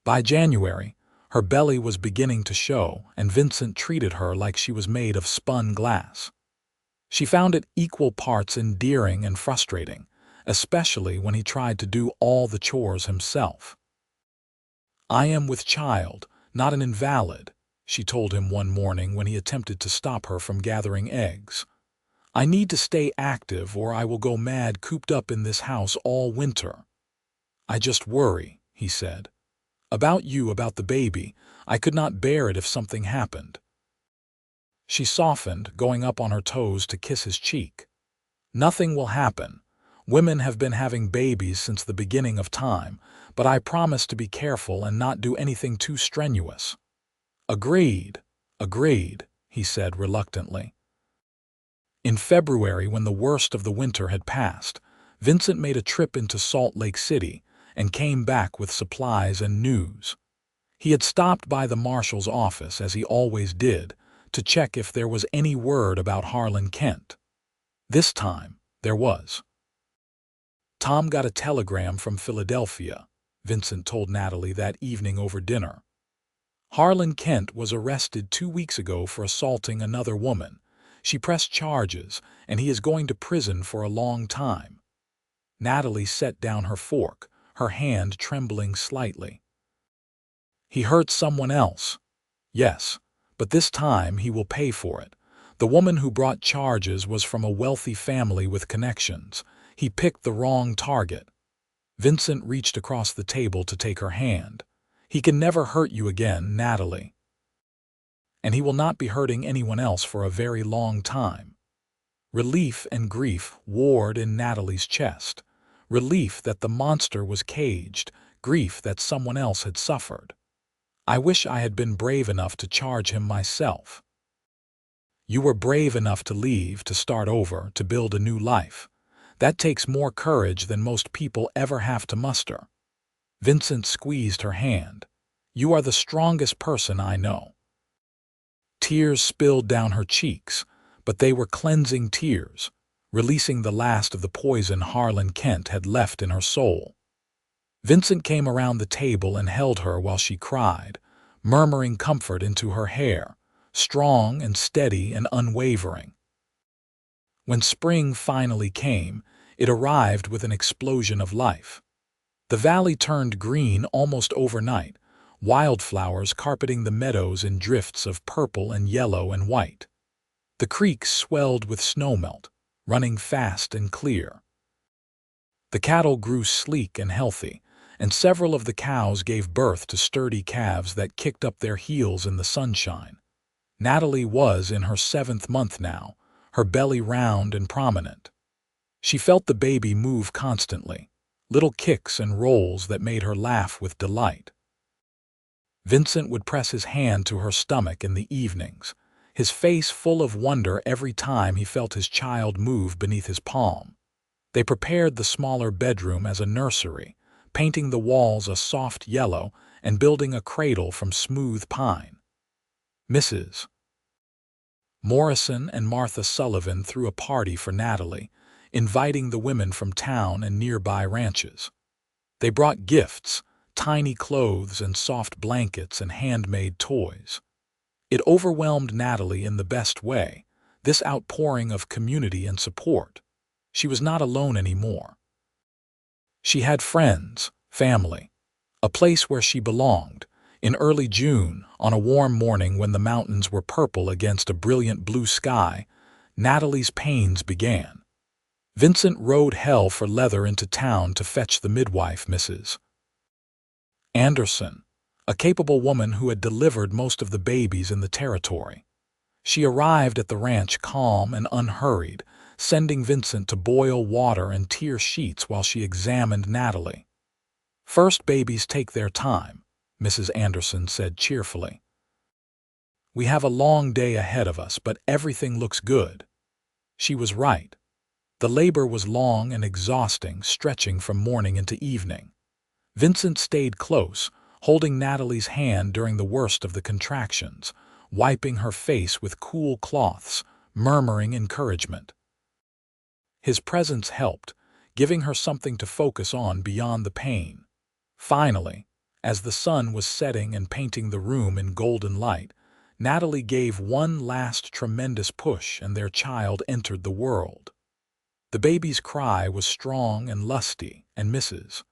By January, her belly was beginning to show, and Vincent treated her like she was made of spun glass. She found it equal parts endearing and frustrating, especially when he tried to do all the chores himself. "I am with child, not an invalid," she told him one morning when he attempted to stop her from gathering eggs. "I need to stay active or I will go mad cooped up in this house all winter." "I just worry," he said. "About you, about the baby. I could not bear it if something happened." She softened, going up on her toes to kiss his cheek. "Nothing will happen. Women have been having babies since the beginning of time, but I promise to be careful and not do anything too strenuous." "Agreed, agreed," he said reluctantly. In February, when the worst of the winter had passed, Vincent made a trip into Salt Lake City and came back with supplies and news. He had stopped by the marshal's office, as he always did, to check if there was any word about Harlan Kent. This time, there was. Tom got a telegram from Philadelphia. Vincent told Natalie that evening over dinner. Harlan Kent was arrested 2 weeks ago for assaulting another woman. She pressed charges, and he is going to prison for a long time. Natalie set down her fork, her hand trembling slightly. He hurt someone else. Yes, but this time he will pay for it. The woman who brought charges was from a wealthy family with connections. He picked the wrong target. Vincent reached across the table to take her hand. He can never hurt you again, Natalie. And he will not be hurting anyone else for a very long time. Relief and grief warred in Natalie's chest. Relief that the monster was caged, grief that someone else had suffered. I wish I had been brave enough to charge him myself. You were brave enough to leave, to start over, to build a new life. That takes more courage than most people ever have to muster. Vincent squeezed her hand. You are the strongest person I know. Tears spilled down her cheeks, but they were cleansing tears, releasing the last of the poison Harlan Kent had left in her soul. Vincent came around the table and held her while she cried, murmuring comfort into her hair, strong and steady and unwavering. When spring finally came, it arrived with an explosion of life. The valley turned green almost overnight, wildflowers carpeting the meadows in drifts of purple and yellow and white. The creeks swelled with snowmelt, running fast and clear. The cattle grew sleek and healthy, and several of the cows gave birth to sturdy calves that kicked up their heels in the sunshine. Natalie was in her 7th month now, her belly round and prominent. She felt the baby move constantly, little kicks and rolls that made her laugh with delight. Vincent would press his hand to her stomach in the evenings, his face full of wonder every time he felt his child move beneath his palm. They prepared the smaller bedroom as a nursery, painting the walls a soft yellow and building a cradle from smooth pine. Mrs. Morrison and Martha Sullivan threw a party for Natalie, inviting the women from town and nearby ranches. They brought gifts, tiny clothes and soft blankets and handmade toys. It overwhelmed Natalie in the best way, this outpouring of community and support. She was not alone anymore. She had friends, family, a place where she belonged. In early June, on a warm morning when the mountains were purple against a brilliant blue sky, Natalie's pains began. Vincent rode hell for leather into town to fetch the midwife, Mrs. Anderson, a capable woman who had delivered most of the babies in the territory. She arrived at the ranch calm and unhurried, sending Vincent to boil water and tear sheets while she examined Natalie. First babies take their time, Mrs. Anderson said cheerfully. We have a long day ahead of us, but everything looks good. She was right. The labor was long and exhausting, stretching from morning into evening. Vincent stayed close, holding Natalie's hand during the worst of the contractions, wiping her face with cool cloths, murmuring encouragement. His presence helped, giving her something to focus on beyond the pain. Finally, as the sun was setting and painting the room in golden light, Natalie gave one last tremendous push and their child entered the world. The baby's cry was strong and lusty, and Mrs.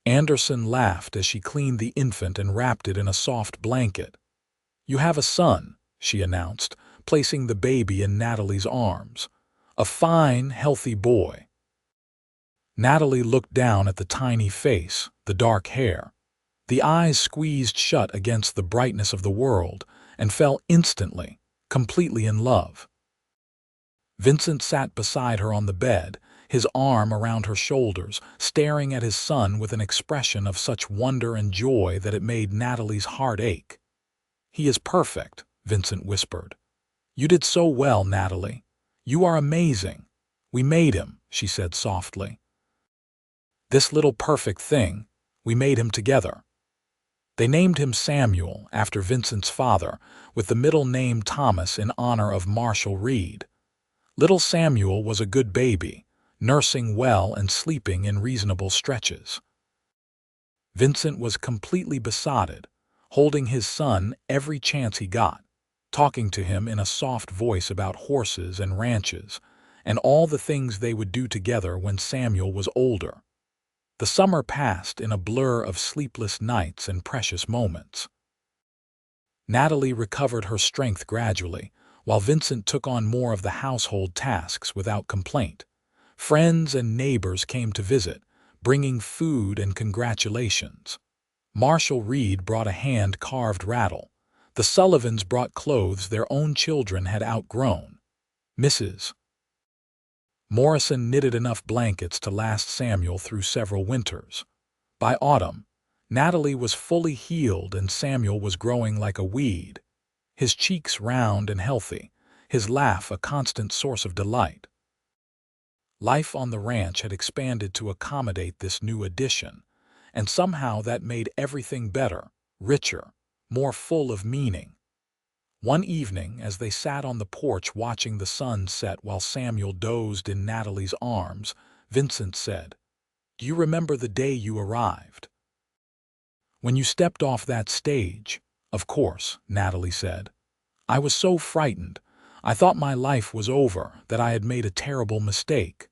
Anderson laughed as she cleaned the infant and wrapped it in a soft blanket. You have a son, she announced, placing the baby in Natalie's arms. A fine, healthy boy. Natalie looked down at the tiny face, the dark hair. The eyes squeezed shut against the brightness of the world and fell instantly, completely in love. Vincent sat beside her on the bed, his arm around her shoulders, staring at his son with an expression of such wonder and joy that it made Natalie's heart ache. He is perfect, Vincent whispered. You did so well, Natalie. You are amazing. We made him, she said softly. This little perfect thing, we made him together. They named him Samuel after Vincent's father, with the middle name Thomas in honor of Marshall Reed. Little Samuel was a good baby, nursing well and sleeping in reasonable stretches. Vincent was completely besotted, holding his son every chance he got, talking to him in a soft voice about horses and ranches, and all the things they would do together when Samuel was older. The summer passed in a blur of sleepless nights and precious moments. Natalie recovered her strength gradually, while Vincent took on more of the household tasks without complaint. Friends and neighbors came to visit, bringing food and congratulations. Marshall Reed brought a hand-carved rattle. The Sullivans brought clothes their own children had outgrown. Mrs. Morrison knitted enough blankets to last Samuel through several winters. By autumn, Natalie was fully healed and Samuel was growing like a weed, his cheeks round and healthy, his laugh a constant source of delight. Life on the ranch had expanded to accommodate this new addition, and somehow that made everything better, richer, more full of meaning. One evening, as they sat on the porch watching the sun set while Samuel dozed in Natalie's arms, Vincent said, "Do you remember the day you arrived? When you stepped off that stage?" "Of course," Natalie said. "I was so frightened. I thought my life was over, that I had made a terrible mistake."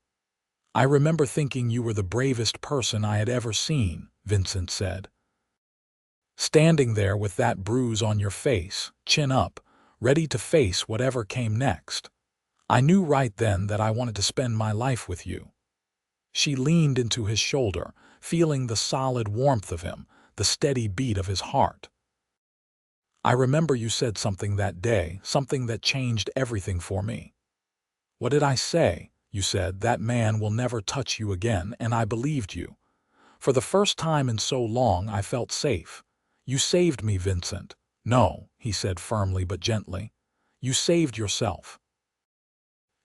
"I remember thinking you were the bravest person I had ever seen," Vincent said. "Standing there with that bruise on your face, chin up, ready to face whatever came next. I knew right then that I wanted to spend my life with you." She leaned into his shoulder, feeling the solid warmth of him, the steady beat of his heart. "I remember you said something that day, something that changed everything for me." "What did I say?" "You said, 'That man will never touch you again,' and I believed you. For the first time in so long I felt safe. You saved me, Vincent." "No," he said firmly but gently. "You saved yourself.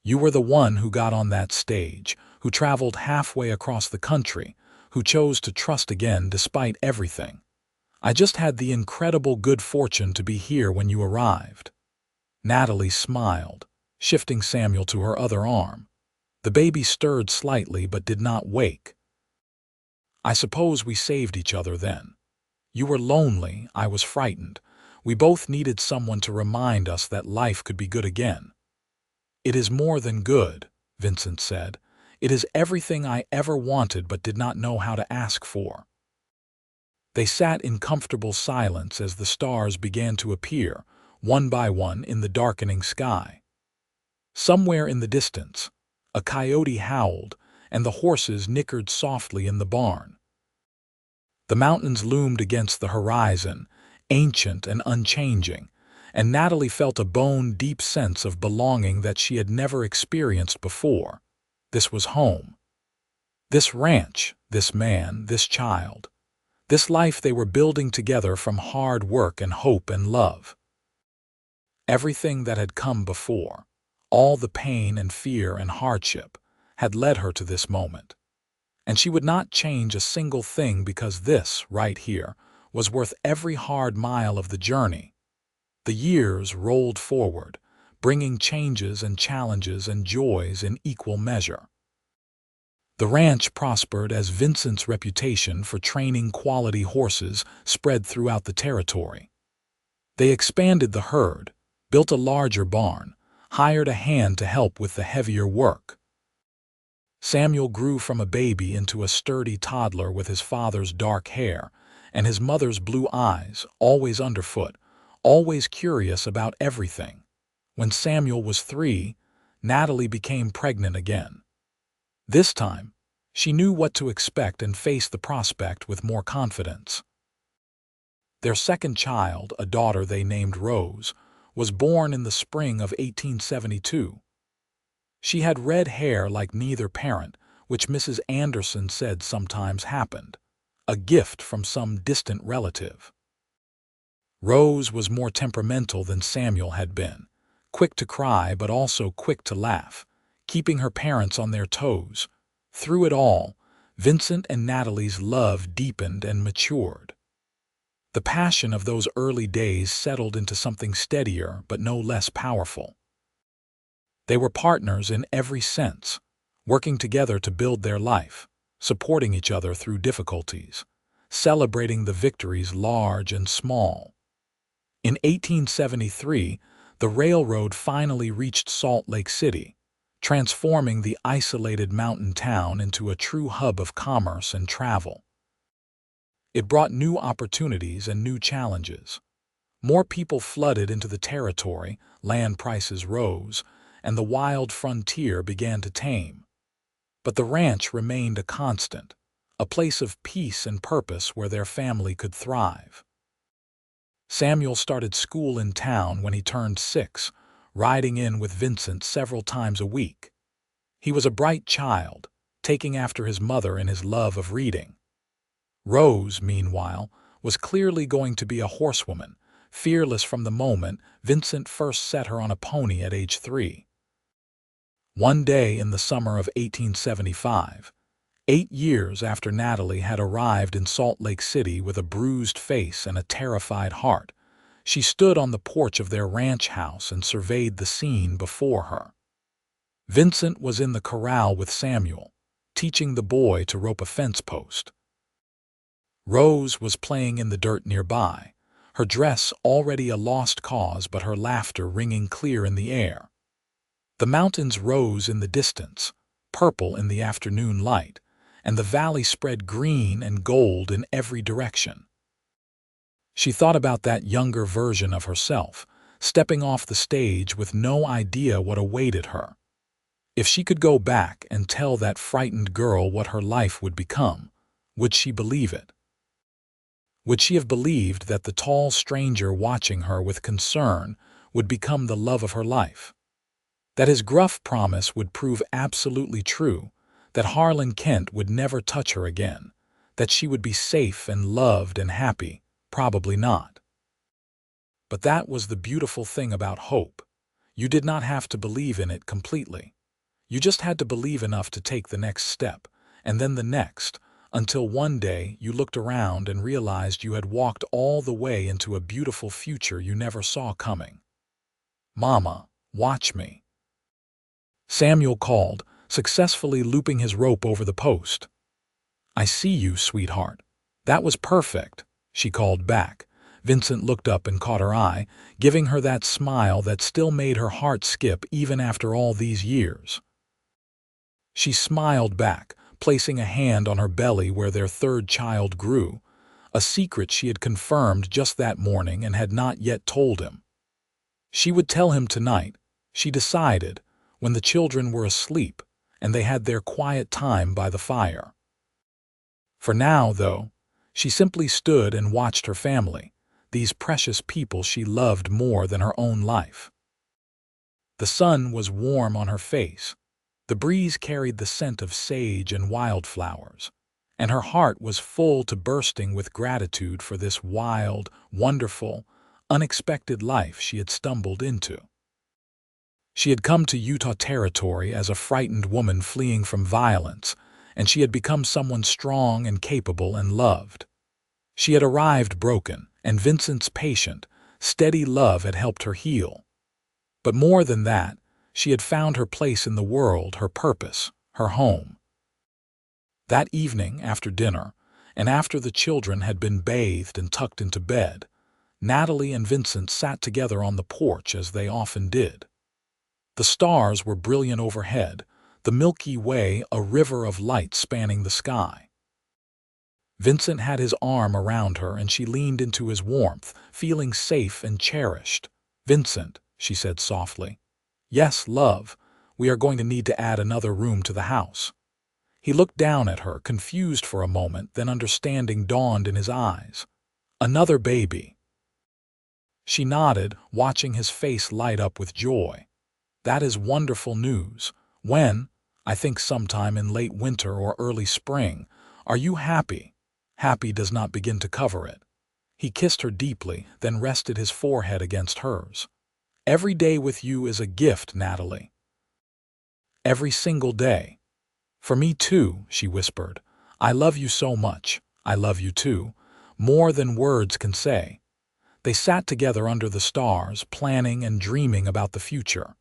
You were the one who got on that stage, who traveled halfway across the country, who chose to trust again despite everything. I just had the incredible good fortune to be here when you arrived." Natalie smiled, shifting Samuel to her other arm. The baby stirred slightly but did not wake. "I suppose we saved each other then. You were lonely, I was frightened. We both needed someone to remind us that life could be good again." "It is more than good," Vincent said. "It is everything I ever wanted but did not know how to ask for." They sat in comfortable silence as the stars began to appear, one by one, in the darkening sky. Somewhere in the distance, a coyote howled, and the horses nickered softly in the barn. The mountains loomed against the horizon, ancient and unchanging, and Natalie felt a bone-deep sense of belonging that she had never experienced before. This was home. This ranch, this man, this child. This life they were building together from hard work and hope and love. Everything that had come before, all the pain and fear and hardship, had led her to this moment. And she would not change a single thing because this, right here, was worth every hard mile of the journey. The years rolled forward, bringing changes and challenges and joys in equal measure. The ranch prospered as Vincent's reputation for training quality horses spread throughout the territory. They expanded the herd, built a larger barn, hired a hand to help with the heavier work. Samuel grew from a baby into a sturdy toddler with his father's dark hair and his mother's blue eyes, always underfoot, always curious about everything. When Samuel was 3, Natalie became pregnant again. This time, she knew what to expect and faced the prospect with more confidence. Their second child, a daughter they named Rose, was born in the spring of 1872. She had red hair like neither parent, which Mrs. Anderson said sometimes happened, a gift from some distant relative. Rose was more temperamental than Samuel had been, quick to cry but also quick to laugh, keeping her parents on their toes. Through it all, Vincent and Natalie's love deepened and matured. The passion of those early days settled into something steadier but no less powerful. They were partners in every sense, working together to build their life, supporting each other through difficulties. celebrating the victories large and small. In 1873, the railroad finally reached Salt Lake City, transforming the isolated mountain town into a true hub of commerce and travel. It brought new opportunities and new challenges. More people flooded into the territory, land prices rose, and the wild frontier began to tame. But the ranch remained a constant, a place of peace and purpose where their family could thrive. Samuel started school in town when he turned 6, riding in with Vincent several times a week. He was a bright child, taking after his mother in his love of reading. Rose, meanwhile, was clearly going to be a horsewoman, fearless from the moment Vincent first set her on a pony at age 3. One day in the summer of 1875, 8 years after Natalie had arrived in Salt Lake City with a bruised face and a terrified heart, she stood on the porch of their ranch house and surveyed the scene before her. Vincent was in the corral with Samuel, teaching the boy to rope a fence post. Rose was playing in the dirt nearby, her dress already a lost cause but her laughter ringing clear in the air. The mountains rose in the distance, purple in the afternoon light, and the valley spread green and gold in every direction. She thought about that younger version of herself, stepping off the stage with no idea what awaited her. If she could go back and tell that frightened girl what her life would become, would she believe it? Would she have believed that the tall stranger watching her with concern would become the love of her life? That his gruff promise would prove absolutely true, that Harlan Kent would never touch her again, that she would be safe and loved and happy? Probably not. But that was the beautiful thing about hope. You did not have to believe in it completely. You just had to believe enough to take the next step, and then the next, until one day you looked around and realized you had walked all the way into a beautiful future you never saw coming. "Mama, watch me," Samuel called, successfully looping his rope over the post. "I see you, sweetheart. That was perfect," she called back. Vincent looked up and caught her eye, giving her that smile that still made her heart skip even after all these years. She smiled back, placing a hand on her belly where their third child grew, a secret she had confirmed just that morning and had not yet told him. She would tell him tonight, she decided, when the children were asleep and they had their quiet time by the fire. For now, though, she simply stood and watched her family, these precious people she loved more than her own life. The sun was warm on her face. The breeze carried the scent of sage and wildflowers, and her heart was full to bursting with gratitude for this wild, wonderful, unexpected life she had stumbled into. She had come to Utah Territory as a frightened woman fleeing from violence, and she had become someone strong and capable and loved. She had arrived broken, and Vincent's patient, steady love had helped her heal. But more than that, she had found her place in the world, her purpose, her home. That evening, after dinner, and after the children had been bathed and tucked into bed, Natalie and Vincent sat together on the porch as they often did. The stars were brilliant overhead, the Milky Way a river of light spanning the sky. Vincent had his arm around her and she leaned into his warmth, feeling safe and cherished. "Vincent," she said softly. "Yes, love, we are going to need to add another room to the house." He looked down at her, confused for a moment, then understanding dawned in his eyes. "Another baby." She nodded, watching his face light up with joy. "That is wonderful news. When? I think sometime in late winter or early spring. Are you happy?" Happy does not begin to cover it. He kissed her deeply, then rested his forehead against hers. "Every day with you is a gift, Natalie." "Every single day." "For me too," she whispered. "I love you so much. I love you too, more than words can say." They sat together under the stars, planning and dreaming about the future.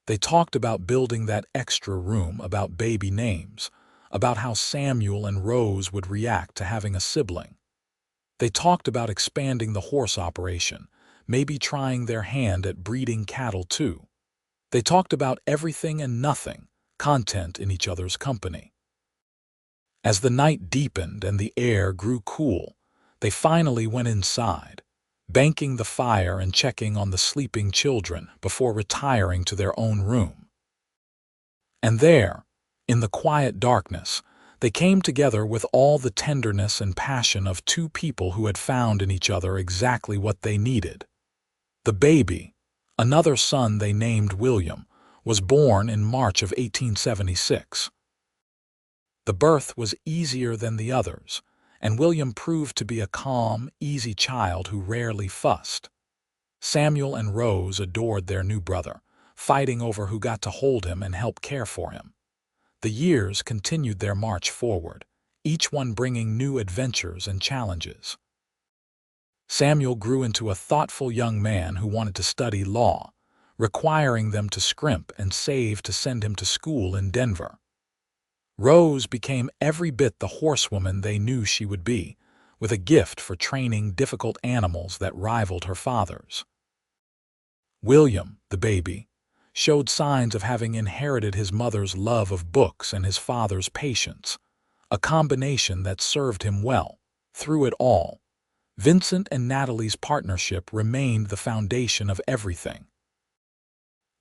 They talked about building that extra room, about baby names, about how Samuel and Rose would react to having a sibling. They talked about expanding the horse operation, maybe trying their hand at breeding cattle too. They talked about everything and nothing, content in each other's company. As the night deepened and the air grew cool, they finally went inside, banking the fire and checking on the sleeping children before retiring to their own room. And there, in the quiet darkness, they came together with all the tenderness and passion of two people who had found in each other exactly what they needed. The baby, another son they named William, was born in March of 1876. The birth was easier than the others, and William proved to be a calm, easy child who rarely fussed. Samuel and Rose adored their new brother, fighting over who got to hold him and help care for him. The years continued their march forward, each one bringing new adventures and challenges. Samuel grew into a thoughtful young man who wanted to study law, requiring them to scrimp and save to send him to school in Denver. Rose became every bit the horsewoman they knew she would be, with a gift for training difficult animals that rivaled her father's. William, the baby, showed signs of having inherited his mother's love of books and his father's patience, a combination that served him well. Through it all, Vincent and Natalie's partnership remained the foundation of everything.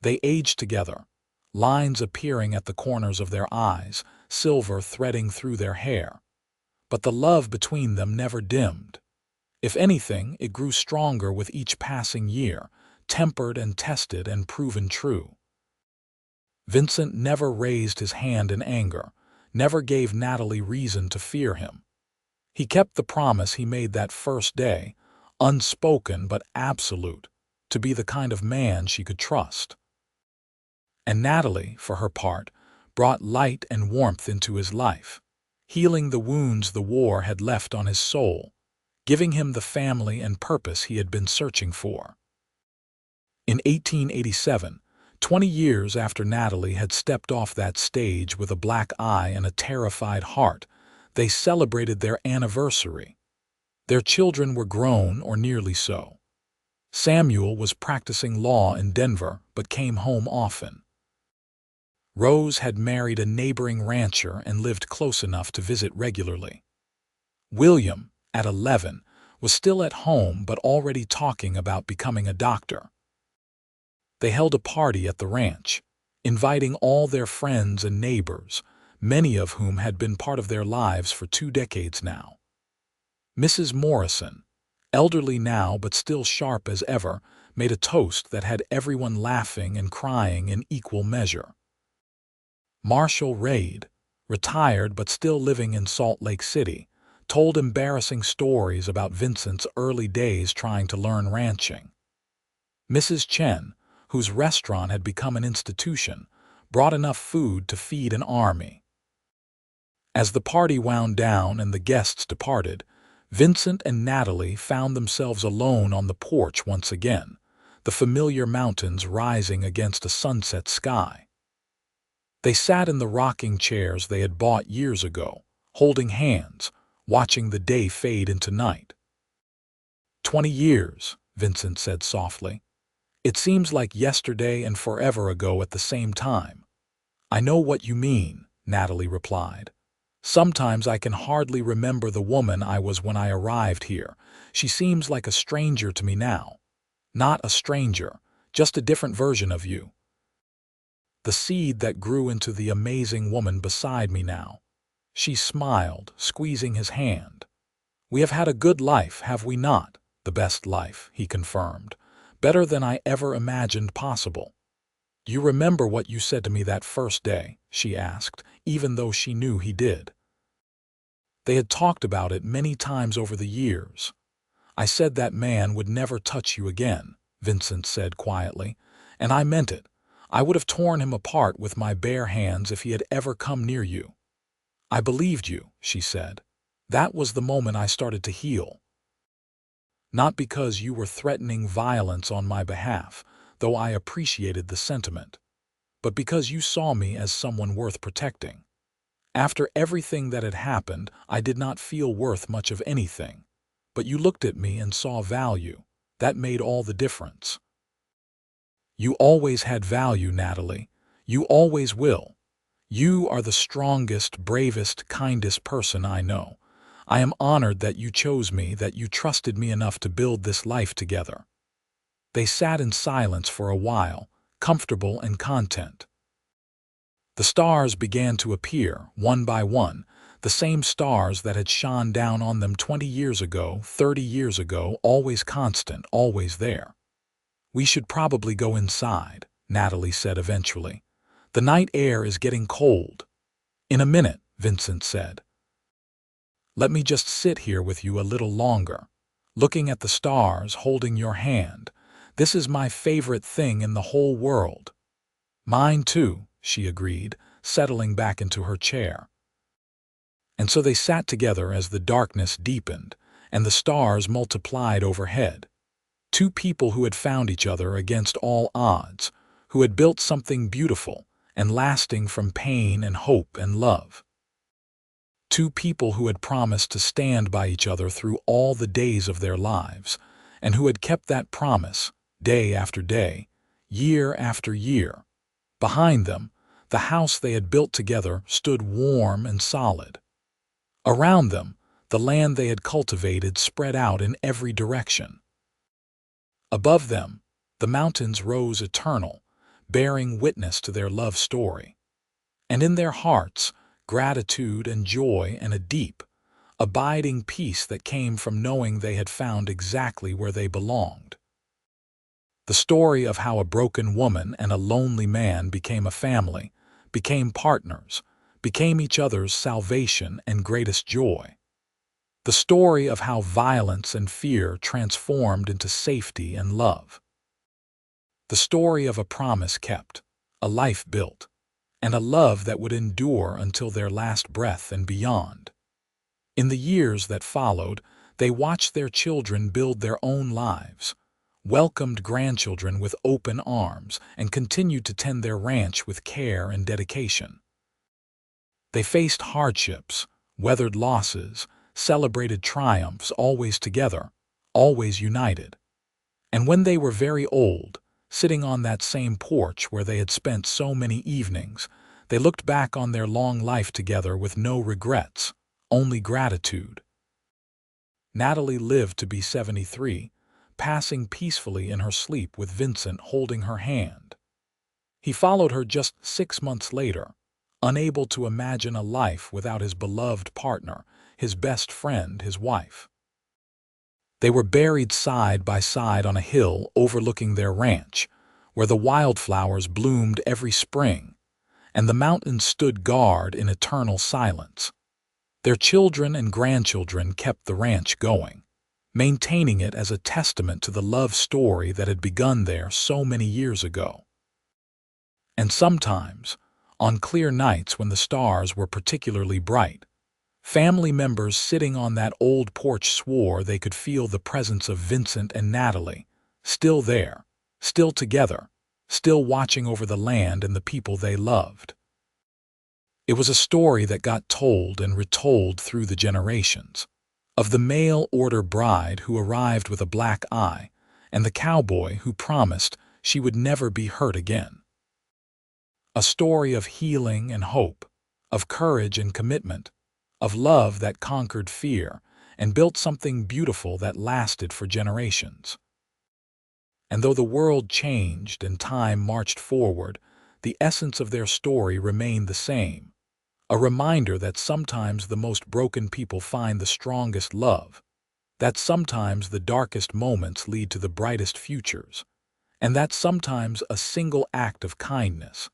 They aged together, lines appearing at the corners of their eyes, silver threading through their hair. But the love between them never dimmed. If anything, it grew stronger with each passing year, tempered and tested and proven true. Vincent never raised his hand in anger, never gave Natalie reason to fear him. He kept the promise he made that first day, unspoken but absolute, to be the kind of man she could trust. And Natalie, for her part, brought light and warmth into his life, healing the wounds the war had left on his soul, giving him the family and purpose he had been searching for. In 1887, 20 years after Natalie had stepped off that stage with a black eye and a terrified heart, they celebrated their anniversary. Their children were grown or nearly so. Samuel was practicing law in Denver but came home often. Rose had married a neighboring rancher and lived close enough to visit regularly. William, at 11, was still at home but already talking about becoming a doctor. They held a party at the ranch, inviting all their friends and neighbors, many of whom had been part of their lives for 2 decades now. Mrs. Morrison, elderly now but still sharp as ever, made a toast that had everyone laughing and crying in equal measure. Marshall Raid, retired but still living in Salt Lake City, told embarrassing stories about Vincent's early days trying to learn ranching. Mrs. Chen, whose restaurant had become an institution, brought enough food to feed an army. As the party wound down and the guests departed, Vincent and Natalie found themselves alone on the porch once again, the familiar mountains rising against a sunset sky. They sat in the rocking chairs they had bought years ago, holding hands, watching the day fade into night. 20 years, Vincent said softly. It seems like yesterday and forever ago at the same time. I know what you mean, Natalie replied. Sometimes I can hardly remember the woman I was when I arrived here. She seems like a stranger to me now. Not a stranger, just a different version of you. The seed that grew into the amazing woman beside me now. She smiled, squeezing his hand. We have had a good life, have we not? The best life, he confirmed. Better than I ever imagined possible. You remember what you said to me that first day? She asked, even though she knew he did. They had talked about it many times over the years. I said that man would never touch you again, Vincent said quietly, and I meant it. I would have torn him apart with my bare hands if he had ever come near you. I believed you, she said. That was the moment I started to heal. Not because you were threatening violence on my behalf, though I appreciated the sentiment, but because you saw me as someone worth protecting. After everything that had happened, I did not feel worth much of anything. But you looked at me and saw value. That made all the difference. You always had value, Natalie. You always will. You are the strongest, bravest, kindest person I know. I am honored that you chose me, that you trusted me enough to build this life together. They sat in silence for a while, comfortable and content. The stars began to appear, one by one, the same stars that had shone down on them 20 years ago, 30 years ago, always constant, always there. "We should probably go inside," Natalie said eventually. "The night air is getting cold." "In a minute," Vincent said. "Let me just sit here with you a little longer, looking at the stars, holding your hand. This is my favorite thing in the whole world." "Mine too," she agreed, settling back into her chair. And so they sat together as the darkness deepened and the stars multiplied overhead. Two people who had found each other against all odds, who had built something beautiful and lasting from pain and hope and love. Two people who had promised to stand by each other through all the days of their lives, and who had kept that promise day after day, year after year. Behind them, the house they had built together stood warm and solid. Around them, the land they had cultivated spread out in every direction. Above them, the mountains rose eternal, bearing witness to their love story. And in their hearts, gratitude and joy and a deep, abiding peace that came from knowing they had found exactly where they belonged. The story of how a broken woman and a lonely man became a family, became partners, became each other's salvation and greatest joy. The story of how violence and fear transformed into safety and love. The story of a promise kept, a life built, and a love that would endure until their last breath and beyond. In the years that followed, they watched their children build their own lives, welcomed grandchildren with open arms, and continued to tend their ranch with care and dedication. They faced hardships, weathered losses, celebrated triumphs, always together, always united. And when they were very old, sitting on that same porch where they had spent so many evenings, they looked back on their long life together with no regrets, only gratitude. Natalie lived to be 73, passing peacefully in her sleep with Vincent holding her hand. He followed her just 6 months later, unable to imagine a life without his beloved partner, his best friend, his wife. They were buried side by side on a hill overlooking their ranch, where the wildflowers bloomed every spring, and the mountains stood guard in eternal silence. Their children and grandchildren kept the ranch going, maintaining it as a testament to the love story that had begun there so many years ago. And sometimes, on clear nights when the stars were particularly bright, family members sitting on that old porch swore they could feel the presence of Vincent and Natalie, still there, still together, still watching over the land and the people they loved. It was a story that got told and retold through the generations, of the mail-order bride who arrived with a black eye and the cowboy who promised she would never be hurt again. A story of healing and hope, of courage and commitment, of love that conquered fear and built something beautiful that lasted for generations. And though the world changed and time marched forward, the essence of their story remained the same, a reminder that sometimes the most broken people find the strongest love, that sometimes the darkest moments lead to the brightest futures, and that sometimes a single act of kindness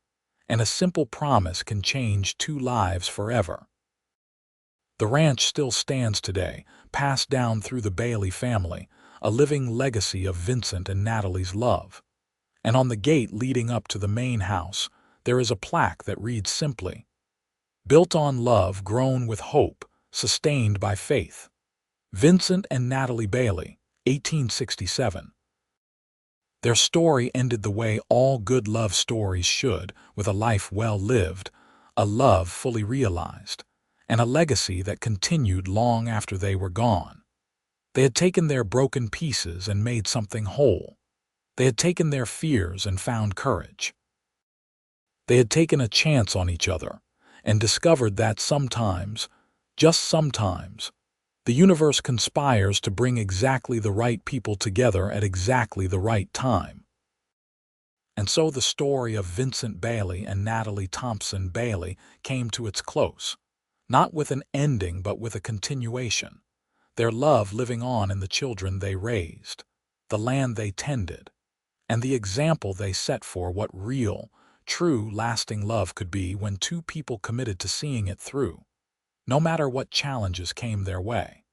and a simple promise can change two lives forever. The ranch still stands today, passed down through the Bailey family, a living legacy of Vincent and Natalie's love. And on the gate leading up to the main house, there is a plaque that reads simply, "Built on love, grown with hope, sustained by faith. Vincent and Natalie Bailey, 1867. Their story ended the way all good love stories should, with a life well lived, a love fully realized, and a legacy that continued long after they were gone. They had taken their broken pieces and made something whole. They had taken their fears and found courage. They had taken a chance on each other and discovered that sometimes, just sometimes, the universe conspires to bring exactly the right people together at exactly the right time. And so the story of Vincent Bailey and Natalie Thompson Bailey came to its close, not with an ending but with a continuation, their love living on in the children they raised, the land they tended, and the example they set for what real, true, lasting love could be when two people committed to seeing it through, no matter what challenges came their way.